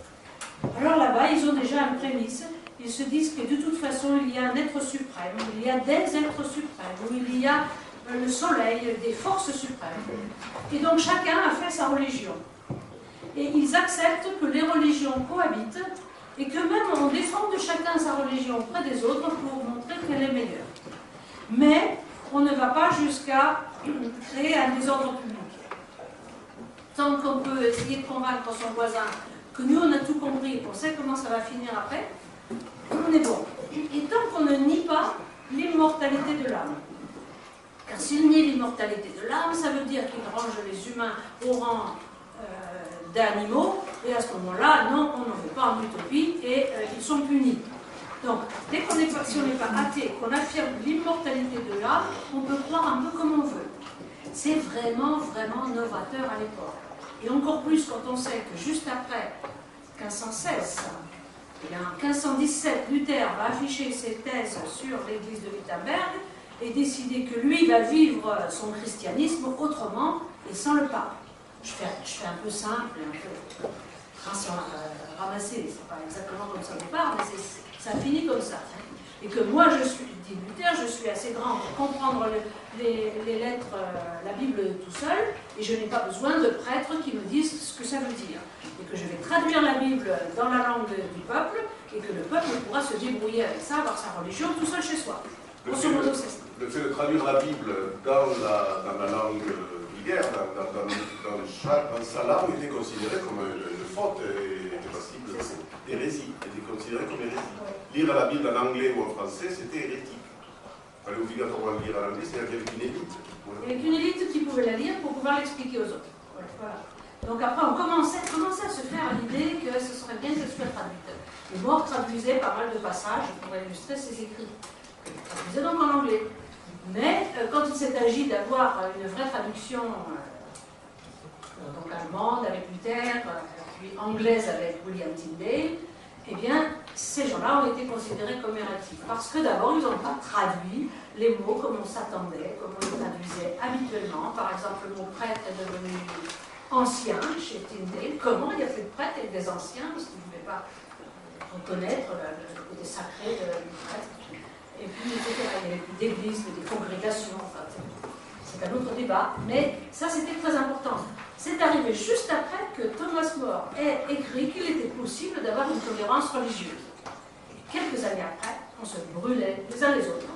Speaker 1: Alors là-bas, ils ont déjà une prémisse. Ils se disent que de toute façon, il y a un être suprême, il y a des êtres suprêmes, où il y a le soleil, des forces suprêmes. Et donc chacun a fait sa religion. Et ils acceptent que les religions cohabitent et que même on défend de chacun sa religion auprès des autres pour montrer qu'elle est meilleure. Mais on ne va pas jusqu'à créer un désordre public. Tant qu'on peut essayer de convaincre son voisin que nous on a tout compris et qu'on sait comment ça va finir après, on est bon. Et tant qu'on ne nie pas l'immortalité de l'âme. Car s'il nie l'immortalité de l'âme, ça veut dire qu'il range les humains au rang d'animaux, et à ce moment-là, non, on n'en fait pas en utopie, et ils sont punis.
Speaker 10: Donc, dès qu'on n'est pas, si on n'est pas athée, qu'on affirme l'immortalité de l'âme, on peut croire un peu comme on veut. C'est vraiment, vraiment novateur à l'époque. Et encore plus quand on sait que juste après 1516, et en 1517, Luther va afficher ses thèses sur l'église de Wittenberg et décider que lui va vivre son christianisme autrement et sans le pape. Je fais un peu simple, un peu ramassé, c'est pas exactement comme ça au départ, mais ça finit comme ça. Et que moi, dit Luther, je suis assez grand pour comprendre les lettres, la Bible tout seul, et je n'ai pas besoin de prêtres qui me disent ce que ça veut dire. Et que je vais traduire la Bible dans la langue du peuple, et que le peuple pourra se débrouiller avec ça, avoir sa religion tout seul chez soi.
Speaker 5: Le fait de traduire la Bible dans la langue vulgaire, dans sa langue, était considéré comme une faute et était passible d'hérésie, était considéré comme hérésie. Lire la Bible en anglais ou en français, c'était hérétique. Il fallait obligatoirement lire en anglais, c'est-à-dire qu'il y avait une élite.
Speaker 10: Il y avait une élite qui pouvait la lire pour pouvoir l'expliquer aux autres. Voilà. Donc après, on commençait à se faire l'idée que ce serait bien qu'elle soit traduite. Et More traduisait pas mal de passages pour illustrer ses écrits. Il traduisait donc en anglais. Mais quand il s'est agi d'avoir une vraie traduction donc allemande avec Luther, puis anglaise avec William Tyndale, eh bien, ces gens-là ont été considérés comme hérétiques. Parce que d'abord, ils n'ont pas traduit les mots comme on s'attendait, comme on les traduisait habituellement. Par exemple, le mot prêtre est devenu ancien chez Tyndale. Comment il y a fait de prêtre avec des anciens, parce qu'ils ne pouvaient pas reconnaître le côté sacré du prêtre. Et puis, etc. Il y avait plus d'églises, des congrégations, enfin, c'est un autre débat, mais ça c'était très important. C'est arrivé juste après que Thomas More ait écrit qu'il était possible d'avoir une tolérance religieuse. Et quelques années après, on se brûlait les uns les autres,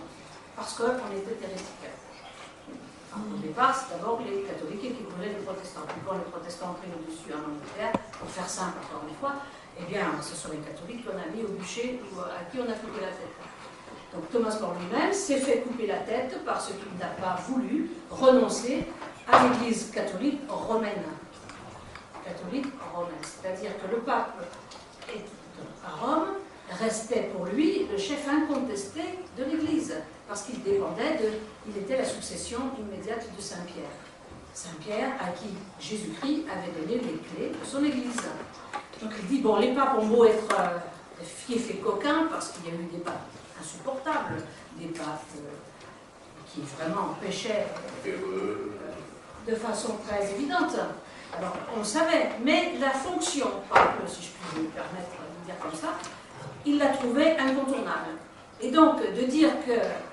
Speaker 10: parce qu'on était hérétiques. Au départ, c'est d'abord les catholiques qui brûlaient les protestants. Puis quand les protestants ont pris le dessus en Angleterre, pour faire simple encore une fois, eh bien, ce sont les catholiques qu'on a mis au bûcher ou à qui on a coupé la tête. Donc Thomas More lui-même s'est fait couper la tête parce qu'il n'a pas voulu renoncer à l'Église catholique romaine. C'est-à-dire que le pape à Rome restait pour lui le chef incontesté de l'Église, parce qu'il il était la succession immédiate de Saint-Pierre. Saint-Pierre à qui Jésus-Christ avait donné les clés de son Église. Donc il dit, bon, les papes ont beau être fiefs et coquins, parce qu'il y a eu des papes insupportables, des papes qui vraiment péchaient de façon très évidente. Alors, on le savait, mais la fonction, si je puis me permettre de dire comme ça, il la trouvait incontournable. Et donc, de dire que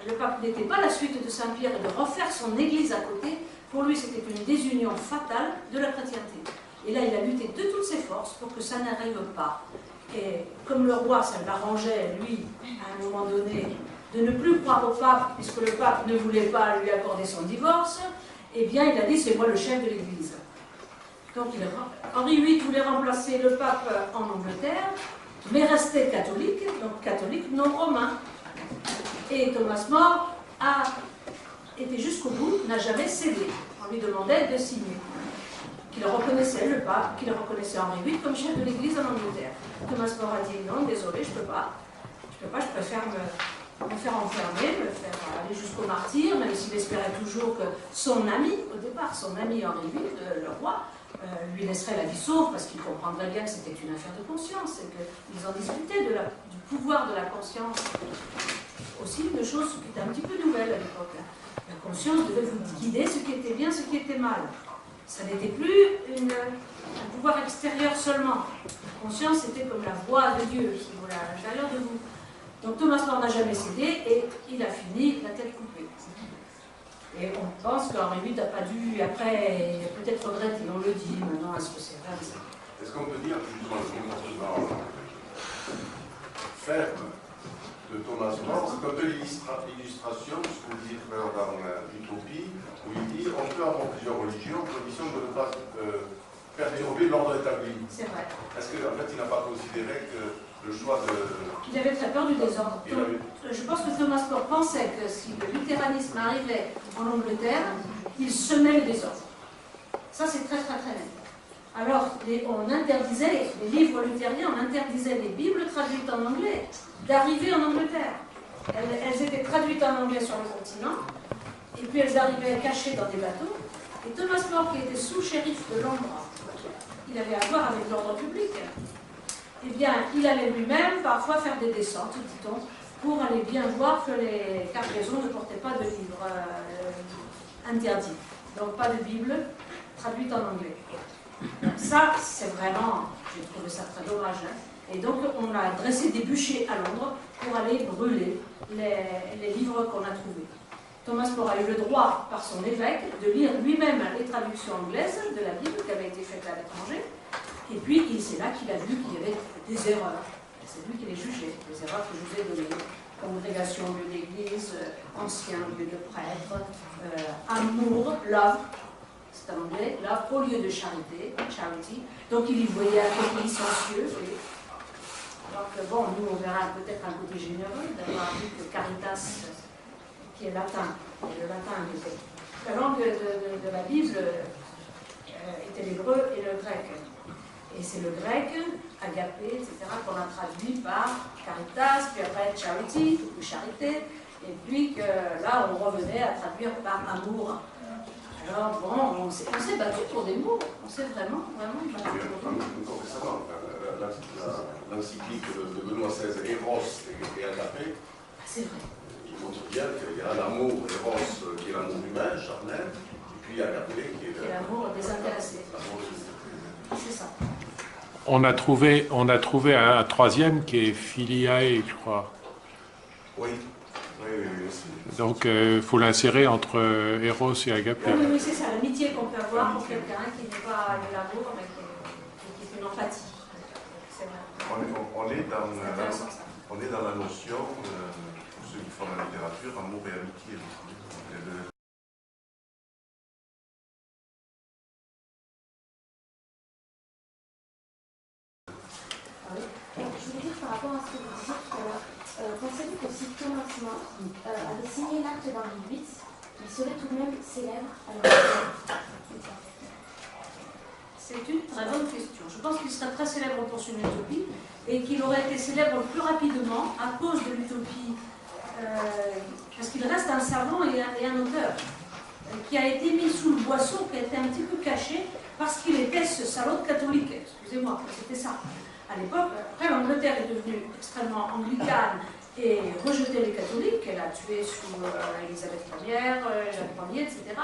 Speaker 10: le pape n'était pas la suite de Saint-Pierre et de refaire son église à côté, pour lui, c'était une désunion fatale de la chrétienté. Et là, il a lutté de toutes ses forces pour que ça n'arrive pas. Et comme le roi, ça l'arrangeait, lui, à un moment donné, de ne plus croire au pape, puisque le pape ne voulait pas lui accorder son divorce, eh bien, il a dit, c'est moi le chef de l'Église. Donc, Henri VIII voulait remplacer le pape en Angleterre, mais restait catholique, donc catholique non romain. Et Thomas More a été jusqu'au bout, n'a jamais cédé. On lui demandait de signer. Qu'il reconnaissait le pape, qu'il reconnaissait Henri VIII comme chef de l'Église en Angleterre. Thomas More a dit non, désolé, je peux pas. Je préfère me faire enfermer, me faire aller jusqu'au martyr, même s'il espérait toujours que son ami, au départ, son ami Henri VIII, le roi, lui laisserait la vie sauve, parce qu'il comprendrait bien que c'était une affaire de conscience, et qu'ils en discutaient du pouvoir de la conscience. Aussi une chose qui était un petit peu nouvelle à l'époque. La conscience devait vous guider ce qui était bien, ce qui était mal. Ça n'était plus un pouvoir extérieur seulement. La conscience était comme la voix de Dieu qui volait à l'intérieur de vous. Donc Thomas More n'a jamais cédé et il a fini la tête coupée. Et on pense qu'Henri VIII n'a pas dû, après, peut-être regretter, on le dit maintenant, est-ce que c'est vrai?
Speaker 5: Est-ce qu'on peut dire justement le comportement ferme de Thomas More, c'est un peu l'illustration de ce que vous disiez tout à l'heure dans l'Utopie, où il dit on peut avoir plusieurs religions, condition de ne pas perturber l'ordre établi.
Speaker 10: C'est vrai.
Speaker 5: Est-ce qu'en fait il n'a pas considéré que le choix de...
Speaker 10: Il avait très peur du désordre. Je pense que Thomas More pensait que si le luthéranisme arrivait en Angleterre, il semait le désordre. Ça c'est très très très net. Alors, on interdisait, les livres luthériens, on interdisait les Bibles traduites en anglais d'arriver en Angleterre. Elles étaient traduites en anglais sur le continent, et puis elles arrivaient cachées dans des bateaux. Et Thomas More, qui était sous-shérif de Londres, il avait à voir avec l'ordre public. Eh bien, il allait lui-même parfois faire des descentes, dit-on, pour aller bien voir que les cargaisons ne portaient pas de livres interdits. Donc pas de Bible traduite en anglais. Donc ça, c'est vraiment, j'ai trouvé ça très dommage. Hein. Et donc on a dressé des bûchers à Londres pour aller brûler les livres qu'on a trouvés. Thomas More a eu le droit, par son évêque, de lire lui-même les traductions anglaises de la Bible qui avaient été faites à l'étranger. Et puis, c'est là qu'il a vu qu'il y avait des erreurs. C'est lui qui les jugeait, les erreurs que je vous ai données. Congrégation au lieu d'église, ancien au lieu de prêtre, amour, love, c'est en anglais, love au lieu de charité, charity. Donc il y voyait un côté licencieux. Donc bon, nous on verra peut-être un côté généreux d'avoir vu que caritas, qui est latin, et le latin était. La langue de la Bible était l'hébreu et le grec. Et c'est le grec, agapé, etc., qu'on a traduit par caritas, puis après charity, ou charité, et puis que là, on revenait à traduire par amour. Alors bon, on s'est battu pour des mots, on s'est vraiment battu pour des mots.
Speaker 5: Encore récemment, l'encyclique de Benoît XVI, Eros et agapé,
Speaker 10: c'est vrai.
Speaker 5: Il montre bien qu'il y a l'amour, Eros, qui est l'amour humain, charnel, et puis agapé, qui est
Speaker 10: l'amour désintéressé. C'est ça.
Speaker 4: On a trouvé un troisième qui est Filiae, je crois.
Speaker 5: Oui. Oui.
Speaker 4: Donc, il faut l'insérer entre Eros et Agapé.
Speaker 10: Oui, c'est ça, l'amitié qu'on peut avoir pour quelqu'un qui n'est pas de l'amour, mais qui est une empathie. C'est vrai.
Speaker 5: On est dans la notion, pour ceux qui font la littérature, amour et amitié.
Speaker 8: Je voulais dire par rapport à ce que vous disiez tout à l'heure, pensez-vous que si Thomas More avait signé l'acte d'Henri VIII, il serait tout de même célèbre à l'heure?
Speaker 10: C'est une très bonne question. Je pense qu'il serait très célèbre pour son utopie et qu'il aurait été célèbre plus rapidement à cause de l'utopie, parce qu'il reste un savant et un auteur qui a été mis sous le boisseau, qui a été un petit peu caché parce qu'il était ce salaud de catholique. Excusez-moi, c'était ça. À l'époque, après l'Angleterre est devenue extrêmement anglicane et rejetait les catholiques, qu'elle a tués sous Élisabeth Ier, Jacques Ier, etc.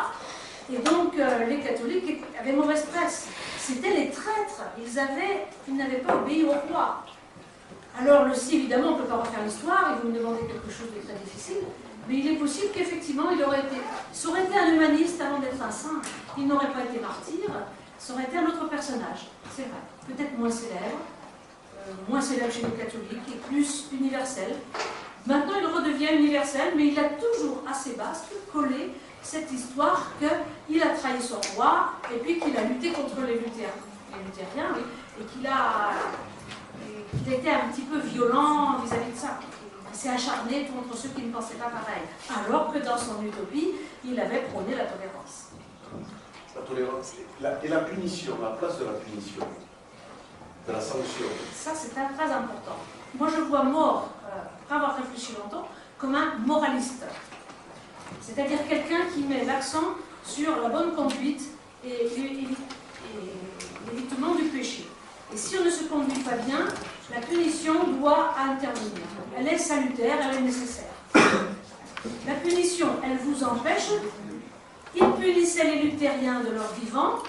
Speaker 10: Et donc les catholiques avaient mauvaise presse. C'était les traîtres, ils n'avaient pas obéi au roi. Alors si évidemment on ne peut pas refaire l'histoire, et vous me demandez quelque chose de très difficile, mais il est possible qu'effectivement ça aurait été un humaniste avant d'être un saint. Il n'aurait pas été martyr, ça aurait été un autre personnage, c'est vrai. Peut-être moins célèbre chez les catholiques et plus universel. Maintenant, il redevient universel, mais il a toujours à ses basques collé cette histoire qu'il a trahi son roi et puis qu'il a lutté contre les luthériens, oui, et qu'il était un petit peu violent vis-à-vis de ça. Il s'est acharné contre ceux qui ne pensaient pas pareil, alors que dans son utopie, il avait prôné la tolérance.
Speaker 5: La tolérance et la punition, la place de la punition, de la sanction.
Speaker 10: Ça, c'est très important. Moi, je vois More, après avoir réfléchi longtemps, comme un moraliste. C'est-à-dire quelqu'un qui met l'accent sur la bonne conduite et l'évitement du péché. Et si on ne se conduit pas bien, la punition doit intervenir. Elle est salutaire, elle est nécessaire. La punition, elle vous empêche. Il punissait les luthériens de leur vivant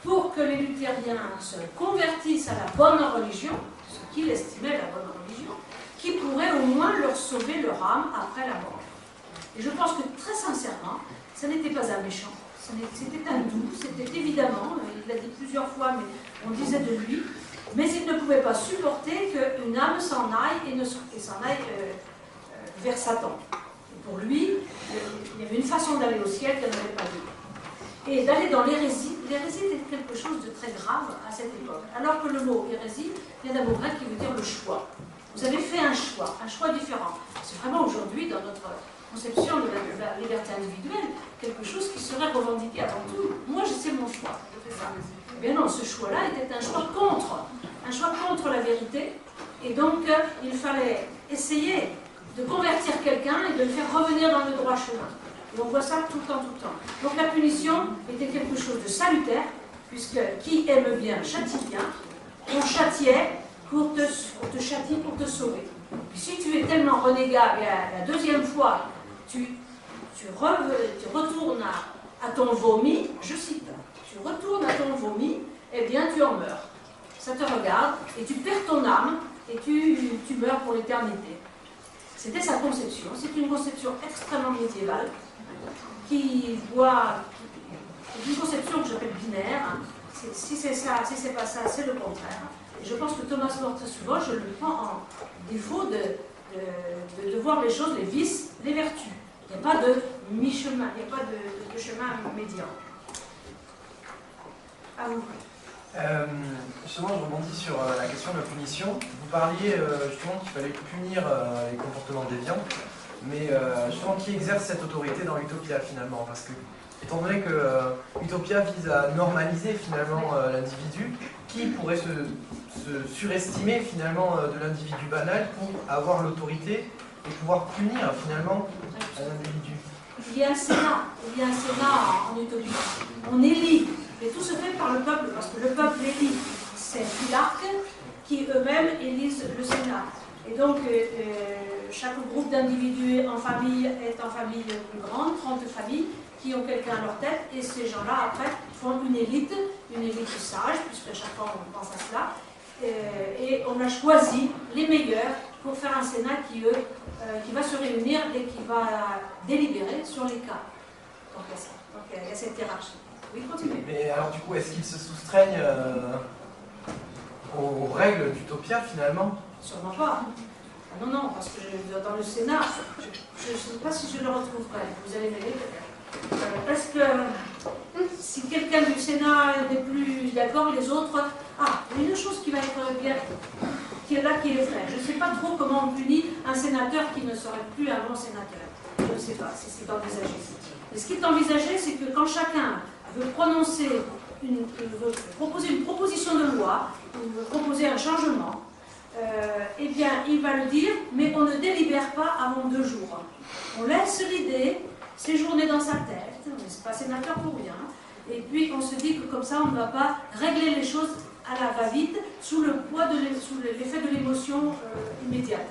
Speaker 10: pour que les luthériens se convertissent à la bonne religion, ce qu'il estimait la bonne religion, qui pourrait au moins leur sauver leur âme après la mort. Et je pense que très sincèrement, ce n'était pas un méchant, c'était un doux, c'était évidemment, il l'a dit plusieurs fois, mais on disait de lui, mais il ne pouvait pas supporter qu'une âme s'en aille et s'en aille vers Satan. Et pour lui, il y avait une façon d'aller au ciel qu'elle n'avait pas vue. Et d'aller dans l'hérésie, l'hérésie était quelque chose de très grave à cette époque. Alors que le mot hérésie vient d'un mot grec qui veut dire le choix. Vous avez fait un choix différent. C'est vraiment aujourd'hui, dans notre conception de la liberté individuelle, quelque chose qui serait revendiqué avant tout. Moi, c'est mon choix de C'est ça. Eh bien non, ce choix-là était un choix contre la vérité. Et donc, il fallait essayer de convertir quelqu'un et de le faire revenir dans le droit chemin. Et on voit ça tout le temps. Donc la punition était quelque chose de salutaire, puisque qui aime bien châtie bien. On châtiait pour te châtier, pour te sauver. Puis si tu es tellement renégat, la deuxième fois, tu retournes à ton vomi, je cite, tu retournes à ton vomi, eh bien tu en meurs. Ça te regarde et tu perds ton âme et tu meurs pour l'éternité. C'était sa conception. C'est une conception extrêmement médiévale qui voit une conception que j'appelle binaire. Si c'est ça, si c'est pas ça, c'est le contraire. Et je pense que Thomas More, très souvent, je le prends en défaut de voir les choses, les vices, les vertus. Il n'y a pas de mi-chemin, il n'y a pas de chemin médian. À vous.
Speaker 6: Justement, je rebondis sur la question de la punition. Vous parliez justement qu'il fallait punir les comportements déviants, mais justement, qui exerce cette autorité dans Utopia finalement? Parce que, étant donné que Utopia vise à normaliser finalement l'individu, qui pourrait se surestimer finalement de l'individu banal pour avoir l'autorité et pouvoir punir finalement un individu?
Speaker 10: Il y a un Sénat en Utopie. On élit. Et tout se fait par le peuple, parce que le peuple élit ces philarques qui eux-mêmes élisent le Sénat. Et donc, chaque groupe d'individus en famille est en famille plus grande, 30 familles, qui ont quelqu'un à leur tête, et ces gens-là, après, font une élite sage, puisque chaque fois on pense à cela, et on a choisi les meilleurs pour faire un Sénat qui va se réunir et qui va délibérer sur les cas. Donc, il y a cette hiérarchie. Oui, continuez.
Speaker 6: Mais alors du coup, est-ce qu'ils se soustraignent aux règles d'Utopia finalement?
Speaker 10: Sûrement pas. Ah non, parce que dans le Sénat, je ne sais pas si je le retrouverai. Vous allez m'aider peut-être. Parce que si quelqu'un du Sénat n'est plus d'accord, les autres... Ah, il y a une chose qui va être bien, qui est le frère. Je ne sais pas trop comment on punit un sénateur qui ne serait plus un bon sénateur. Je ne sais pas, c'est ce qui est envisagé. Mais ce qui est envisagé, c'est que quand chacun veut proposer une proposition de loi, ou veut proposer un changement, eh bien, il va le dire, mais on ne délibère pas avant 2 jours. On laisse l'idée séjourner dans sa tête, on n'est pas sénateur pour rien, et puis on se dit que comme ça, on ne va pas régler les choses à la va-vite, sous l'effet de l'émotion immédiate.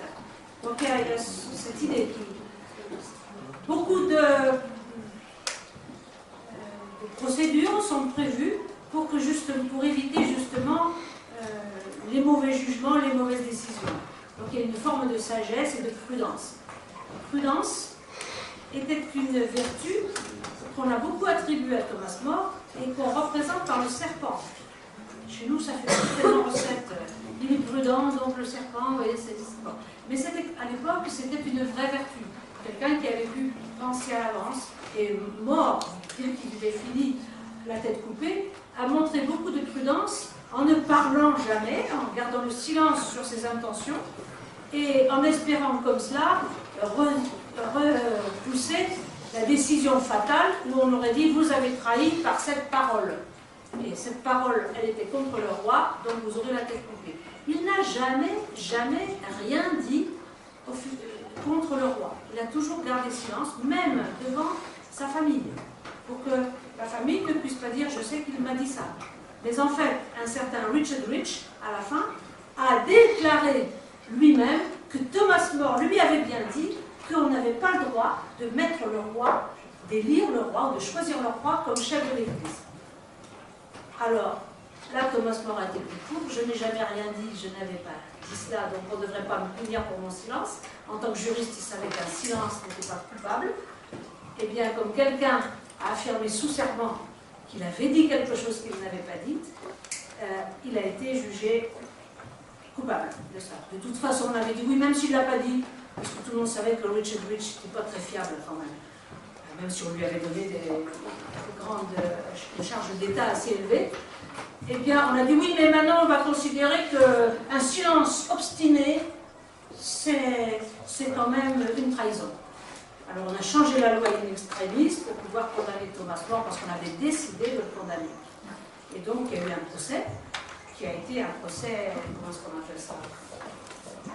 Speaker 10: Donc il y a cette idée qui... Beaucoup de procédures sont prévues pour éviter justement les mauvais jugements, les mauvaises décisions. Donc il y a une forme de sagesse et de prudence. Prudence était une vertu qu'on a beaucoup attribuée à Thomas More et qu'on représente par le serpent. Chez nous, ça fait très bonne recette. Il est prudent, donc le serpent, vous voyez, c'est bon. Mais à l'époque, c'était une vraie vertu. Quelqu'un qui avait pu penser à l'avance et mort, qu'il avait fini la tête coupée, a montré beaucoup de prudence en ne parlant jamais, en gardant le silence sur ses intentions et en espérant comme cela repousser la décision fatale où on aurait dit vous avez trahi par cette parole. Et cette parole, elle était contre le roi, donc vous aurez la tête coupée. Il n'a jamais rien dit contre le roi. Il a toujours gardé silence, même devant sa famille, pour que la famille ne puisse pas dire « je sais qu'il m'a dit ça ». Mais en fait, un certain Richard Rich, à la fin, a déclaré lui-même que Thomas More lui avait bien dit qu'on n'avait pas le droit de mettre le roi, d'élire le roi ou de choisir le roi comme chef de l'Église. Alors, là, Thomas More a été plus court, je n'ai jamais rien dit, je n'avais pas dit cela, donc on ne devrait pas me punir pour mon silence. En tant que juriste, il savait qu'un silence n'était pas coupable. Eh bien, comme quelqu'un a affirmé sous serment qu'il avait dit quelque chose qu'il n'avait pas dit, il a été jugé coupable de ça. De toute façon, on avait dit oui, même s'il ne l'a pas dit, parce que tout le monde savait que Richard Rich n'était pas très fiable quand même. Même si on lui avait donné des grandes charges d'État assez élevées, eh bien, on a dit oui, mais maintenant on va considérer qu'un silence obstiné, c'est quand même une trahison. Alors on a changé la loi in extremis pour pouvoir condamner Thomas More parce qu'on avait décidé de le condamner. Et donc, il y a eu un procès, qui a été un procès, comment est-ce qu'on appelle ça?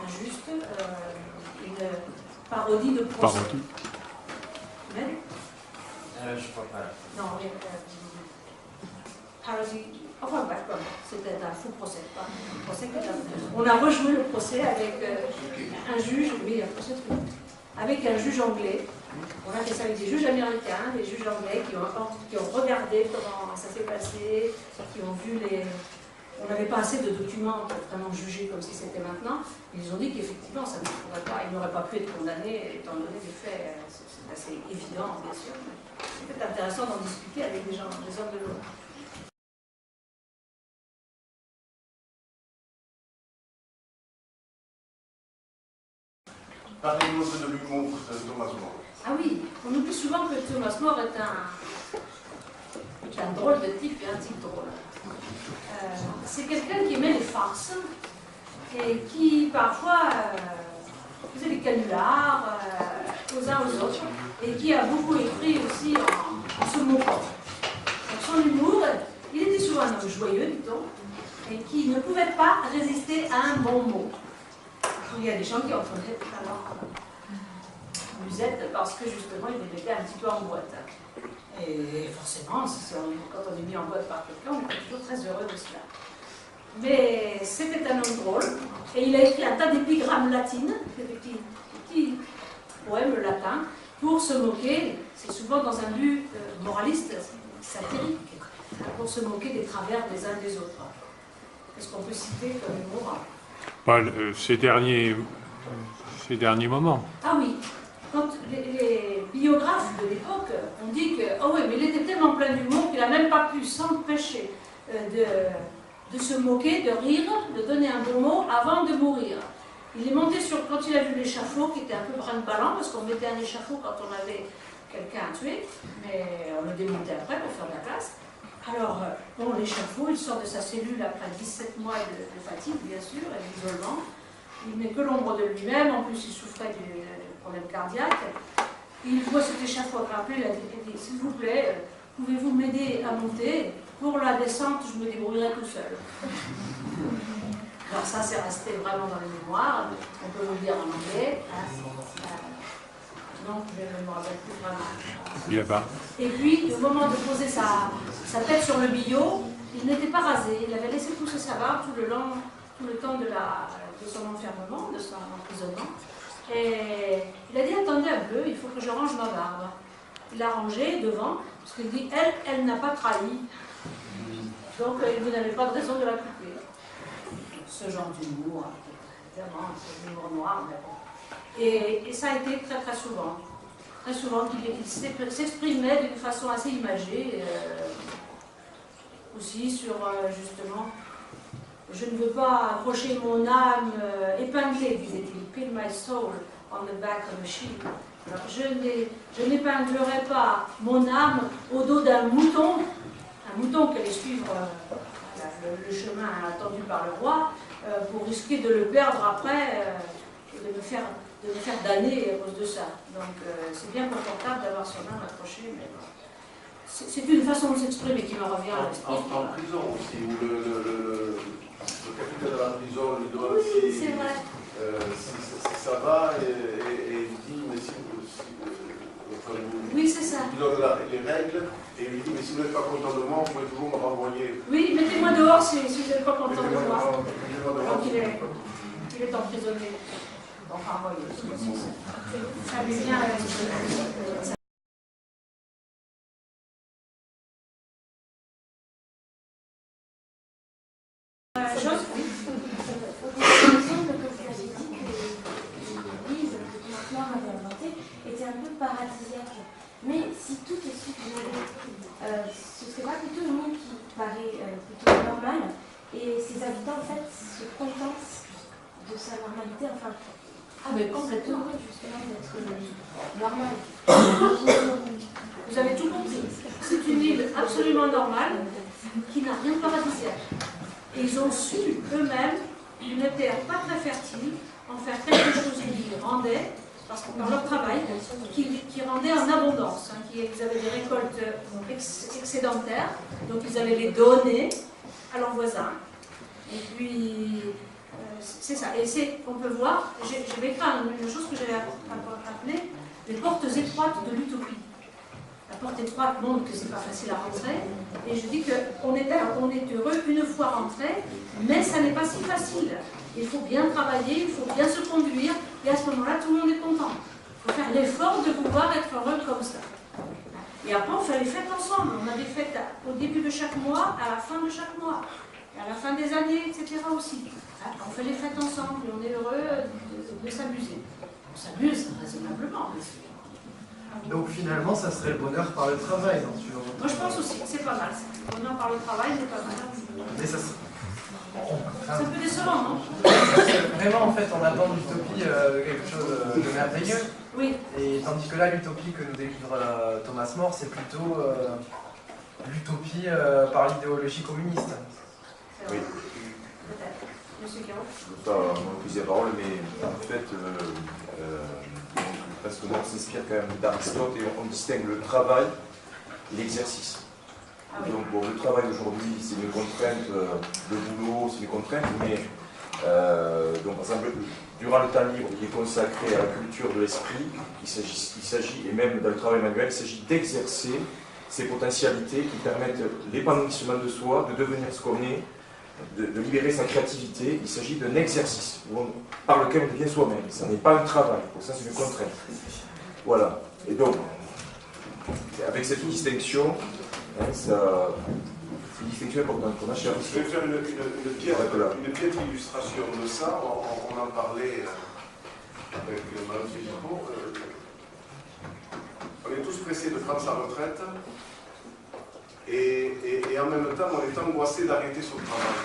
Speaker 10: Injuste, une parodie de procès.
Speaker 4: Parodie.
Speaker 10: Mais,
Speaker 6: Je crois pas.
Speaker 10: non, parodie. Enfin bref, c'était un faux procès. Pas un procès on a rejoué le procès avec un juge, oui, un procès avec un juge anglais. On a fait ça avec des juges américains, des juges anglais qui ont regardé comment ça s'est passé, qui ont vu les... On n'avait pas assez de documents pour vraiment juger comme si c'était maintenant. Ils ont dit qu'effectivement, ça ne pourrait pas, il n'aurait pas pu être condamné, étant donné les faits. C'est assez évident, bien sûr. C'est intéressant d'en discuter avec des gens, des hommes de loi.
Speaker 5: Parlez-nous de l'humour de Thomas More.
Speaker 10: Ah oui, on oublie souvent que Thomas More est un drôle de type et un type drôle. C'est quelqu'un qui aimait les farces et qui parfois faisait des canulars aux uns aux autres et qui a beaucoup écrit aussi en se moquant. Donc son humour, il était souvent un homme joyeux, dit-on, et qui ne pouvait pas résister à un bon mot. Il y a des gens qui en prenaient alors musette parce que justement ils les mettaient un petit peu en boîte. Et forcément, quand on est mis en boîte par quelqu'un, on est toujours très heureux de cela. Mais c'était un homme drôle, et il a écrit un tas d'épigrammes latines, des petits poèmes latins, pour se moquer, c'est souvent dans un but moraliste, satirique, pour se moquer des travers des uns des autres. Qu'est-ce qu'on peut citer comme humour?
Speaker 4: Ces derniers moments.
Speaker 10: Ah oui, quand les biographes de l'époque ont dit que, oh oui, mais il était tellement plein d'humour qu'il n'a même pas pu s'empêcher de se moquer, de rire, de donner un bon mot avant de mourir. Il est monté sur, quand il a vu l'échafaud, qui était un peu brinque-ballant, parce qu'on mettait un échafaud quand on avait quelqu'un à tuer, mais on le démontait après pour faire de la place. Alors, bon, l'échafaud, il sort de sa cellule après 17 mois de fatigue, bien sûr, et d'isolement. Il n'est que l'ombre de lui-même, en plus il souffrait du problème cardiaque. Il voit cet échafaud attrapé, il a dit, s'il vous plaît, pouvez-vous m'aider à monter? Pour la descente, je me débrouillerai tout seul. Alors ça, c'est resté vraiment dans les mémoires. On peut vous le dire en anglais. Non, je ne me rappelle plus vraiment.
Speaker 4: Il est pas.
Speaker 10: Et puis, au moment de poser sa tête sur le billot, il n'était pas rasé. Il avait laissé pousser sa barbe tout le temps de son enfermement, de son emprisonnement. Et il a dit, attendez un peu, il faut que je range ma barbe. Il l'a rangée devant, parce qu'il dit, elle n'a pas trahi. Donc, vous n'avez pas de raison de la couper. Ce genre d'humour, évidemment, c'est l'humour noir, mais bon. Et ça a été très très souvent. Très souvent qu'il s'exprimait d'une façon assez imagée, aussi sur, justement, je ne veux pas accrocher mon âme épinglée, disait-il, pin my soul on the back of a sheep. Alors, je n'épinglerai pas mon âme au dos d'un mouton qui allait suivre le chemin attendu par le roi, pour risquer de le perdre après et de me faire damner à cause de ça. Donc c'est bien confortable d'avoir son âme accrochée, mais bon. C'est une façon de s'exprimer qui me revient à l'esprit.
Speaker 5: En prison aussi, où le capitaine de la prison lui doit
Speaker 10: oui,
Speaker 5: aussi,
Speaker 10: c'est vrai.
Speaker 5: si ça va, et il dit, mais si
Speaker 10: oui, c'est ça.
Speaker 5: Il donne les règles, et il lui dit, mais si vous n'êtes pas content de moi, vous pouvez toujours me renvoyer.
Speaker 10: Oui, mettez-moi dehors si vous n'êtes pas content de moi.
Speaker 5: Donc
Speaker 10: il est emprisonné. Enfin, oui, ça lui vient à l'esprit.
Speaker 8: Paradisiaque. Mais si tout est suggéré, ce serait pas plutôt une île qui paraît plutôt normale et ses habitants en fait se contentent de sa normalité, enfin.
Speaker 10: Ah mais complètement.
Speaker 8: Justement d'être normal.
Speaker 10: Vous avez tout compris. C'est une île absolument normale qui n'a rien de paradisiaque. Et ils ont su eux-mêmes, une terre pas très fertile, en faire quelque chose qui les rendait parce que par leur travail, qui rendait en abondance, hein, ils avaient des récoltes excédentaires, donc ils allaient les donner à leurs voisins. Et puis, c'est ça. Et on peut voir, j'ai écrit une chose que j'avais appelée les portes étroites de l'utopie. La porte étroite montre que c'est pas facile à rentrer, et je dis qu'on est heureux une fois rentré, mais ça n'est pas si facile. Il faut bien travailler, il faut bien se conduire, et à ce moment-là, tout le monde est content. Il faut faire l'effort de pouvoir être heureux comme ça. Et après, on fait les fêtes ensemble. On a des fêtes au début de chaque mois, à la fin de chaque mois, et à la fin des années, etc. aussi. On fait les fêtes ensemble, et on est heureux de s'amuser. On s'amuse raisonnablement, bien sûr.
Speaker 6: Donc finalement, ça serait le bonheur par le travail, non?
Speaker 10: Moi, je pense aussi que c'est pas mal. Le bonheur par le travail, c'est pas mal.
Speaker 6: Mais ça
Speaker 10: c'est un peu décevant, non?
Speaker 6: Vraiment, en fait, on attend de l'utopie quelque chose de merveilleux.
Speaker 10: Oui.
Speaker 6: Et tandis que là, l'utopie que nous délivre Thomas More, c'est plutôt l'utopie par l'idéologie communiste.
Speaker 10: Oui. Peut-être. Monsieur Caro?
Speaker 11: Je ne veux pas monopoliser la parole, mais en fait, parce que More s'inspire quand même d'Aristote et on distingue le travail et l'exercice. Ah oui. Donc bon, le travail aujourd'hui, c'est une contrainte, le boulot, c'est une contrainte, mais donc, par exemple, durant le temps libre qui est consacré à la culture de l'esprit, il s'agit, et même dans le travail manuel, il s'agit d'exercer ces potentialités qui permettent l'épanouissement de soi, de devenir ce qu'on est, de libérer sa créativité. Il s'agit d'un exercice par lequel on devient soi-même. Ça n'est pas un travail, pour ça c'est une contrainte. Voilà. Et donc, avec cette distinction, hein, c'est une distinction importante qu'on a chez Aristote.
Speaker 5: Je vais faire une piètre illustration de ça. On en parlait avec Mme Philippot. On est tous pressés de prendre sa retraite. Et en même temps, on est angoissé d'arrêter son travail.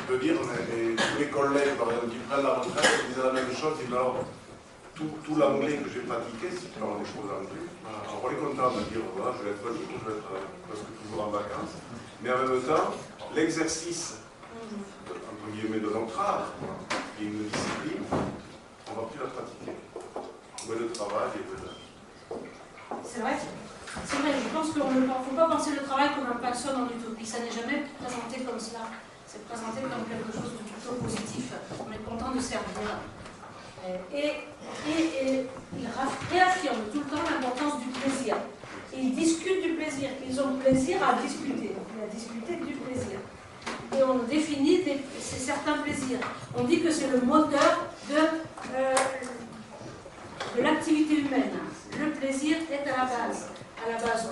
Speaker 5: Je veux dire, tous les collègues, par exemple, qui prennent la retraite, ils disent la même chose, ils disent alors, tout l'anglais que j'ai pratiqué, c'est pas des choses anglais. Alors on est content de dire, voilà, je vais être presque toujours en vacances. Mais en même temps, l'exercice, entre guillemets, de notre art, qui est une discipline, on ne va plus la pratiquer. Mais le travail et le...
Speaker 10: C'est vrai. C'est vrai, je pense qu'il ne faut pas penser le travail comme un paxon en utopie. Ça n'est jamais présenté comme cela. C'est présenté comme quelque chose de plutôt positif. On est content de servir. Et ils réaffirment tout le temps l'importance du plaisir. Et ils discutent du plaisir. Ils ont plaisir à discuter. À discuter du plaisir. Et on définit certains plaisirs. On dit que c'est le moteur de l'activité humaine. Le plaisir est à la base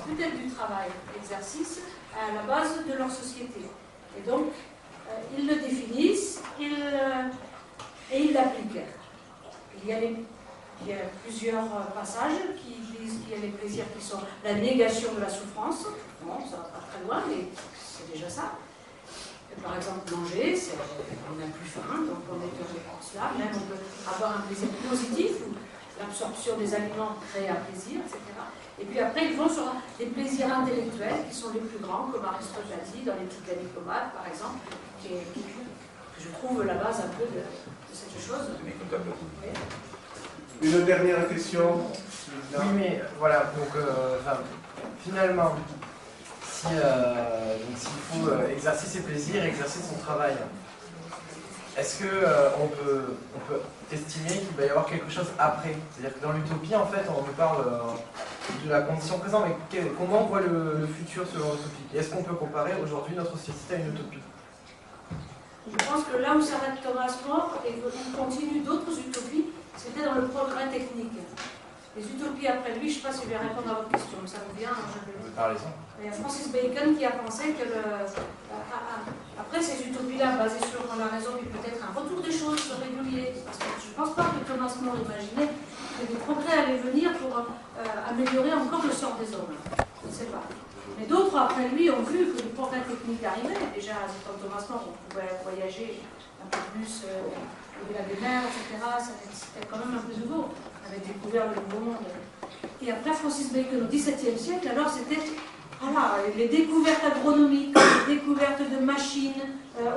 Speaker 10: peut-être du travail, l'exercice, à la base de leur société. Et donc, ils le définissent et ils l'appliquent. Il y a plusieurs passages qui disent qu'il y a les plaisirs qui sont la négation de la souffrance. Bon, ça va pas très loin, mais c'est déjà ça. Et par exemple, manger, on n'a plus faim, donc on est heureux pour cela. Même on peut avoir un plaisir positif, l'absorption des aliments crée un plaisir, etc. Et puis après, ils vont sur les plaisirs intellectuels qui sont les plus grands, comme Aristote l'a dit, dans l'éthique de Nicomède, par exemple, que je trouve la base un peu de cette chose. Oui.
Speaker 5: Une dernière question.
Speaker 6: Oui, mais voilà, donc finalement, s'il faut exercer ses plaisirs, exercer son travail, est-ce qu'on peut estimer qu'il va y avoir quelque chose après? C'est-à-dire que dans l'utopie, en fait, on nous parle de la condition présente, mais comment on voit le futur selon l'utopie? Est-ce qu'on peut comparer aujourd'hui notre société à une utopie?
Speaker 10: Je pense que là où s'arrête Thomas More et qu'il continue d'autres utopies, c'était dans le progrès technique. Les utopies après lui, je ne sais pas si je vais répondre à votre question, mais ça me vient. Il y a Francis Bacon qui a pensé que après ces utopies-là, basées sur la raison et peut-être un retour des choses régulier, parce que je ne pense pas que Thomas More imaginait que des progrès allaient venir pour améliorer encore le sort des hommes. Je ne sais pas. Mais d'autres après lui ont vu que les progrès techniques arrivaient. Déjà, comme Thomas More, on pouvait voyager un peu plus au-delà des mers, etc. C'était quand même un peu nouveau. On avait découvert le nouveau monde. Et après, Francis Bacon, au XVIIe siècle, alors c'était les découvertes agronomiques, les découvertes de machines.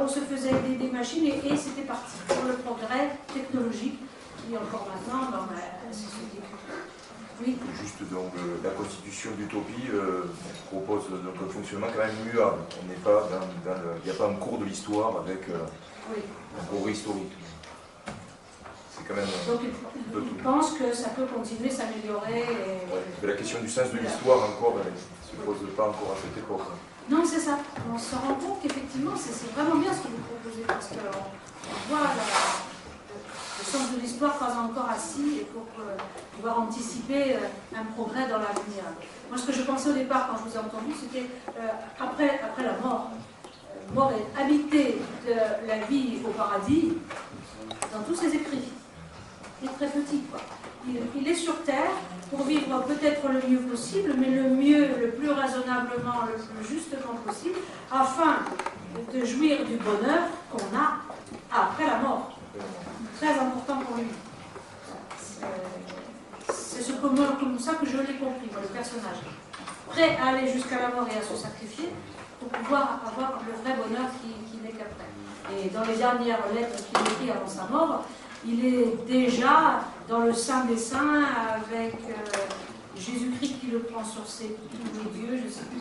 Speaker 10: On se faisait des machines et c'était parti pour le progrès technologique vit encore maintenant dans la société. Oui.
Speaker 11: Juste donc, la constitution d'Utopie propose donc un fonctionnement quand même immuable. On n'est pas il n'y a pas un cours de l'histoire avec un cours historique. C'est quand même.
Speaker 10: Donc il pense que ça peut continuer, s'améliorer.
Speaker 11: Mais la question du sens de l'histoire encore, elle ne se pose pas encore à cette époque.
Speaker 10: Non, c'est ça. On se rend compte qu'effectivement, c'est vraiment bien ce que vous proposez, parce qu'on voit le sens de l'histoire pas encore assis et pour pouvoir anticiper un progrès dans l'avenir. Moi, ce que je pensais au départ quand je vous ai entendu, c'était après la mort. Mort est habité de la vie au paradis dans tous ses écrits. Il est très petit, quoi. Il est sur Terre pour vivre peut-être le mieux possible, mais le mieux, le plus raisonnablement, le plus justement possible, afin de jouir du bonheur qu'on a après la mort. Très important pour lui. C'est comme ça que je l'ai compris, moi, le personnage. Prêt à aller jusqu'à la mort et à se sacrifier pour pouvoir avoir le vrai bonheur qui n'est qu'après. Et dans les dernières lettres qu'il écrit avant sa mort, il est déjà dans le Saint des Saints avec Jésus-Christ qui le prend sur ses dieux, je ne sais plus,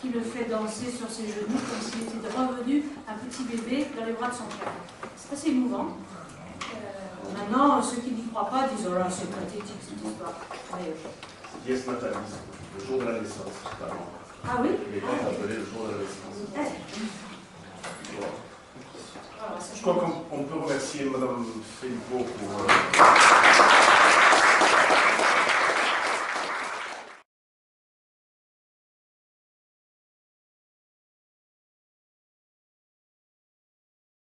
Speaker 10: qui le fait danser sur ses genoux comme s'il était revenu un petit bébé dans les bras de son père. C'est assez émouvant. Maintenant, ceux qui n'y croient pas disent oh là, c'est pathétique cette histoire.
Speaker 5: Dies Natalis, le jour de la naissance.
Speaker 10: Ah oui?
Speaker 5: Il est appelé le jour de la naissance. Je crois qu'on peut remercier Mme Filippo pour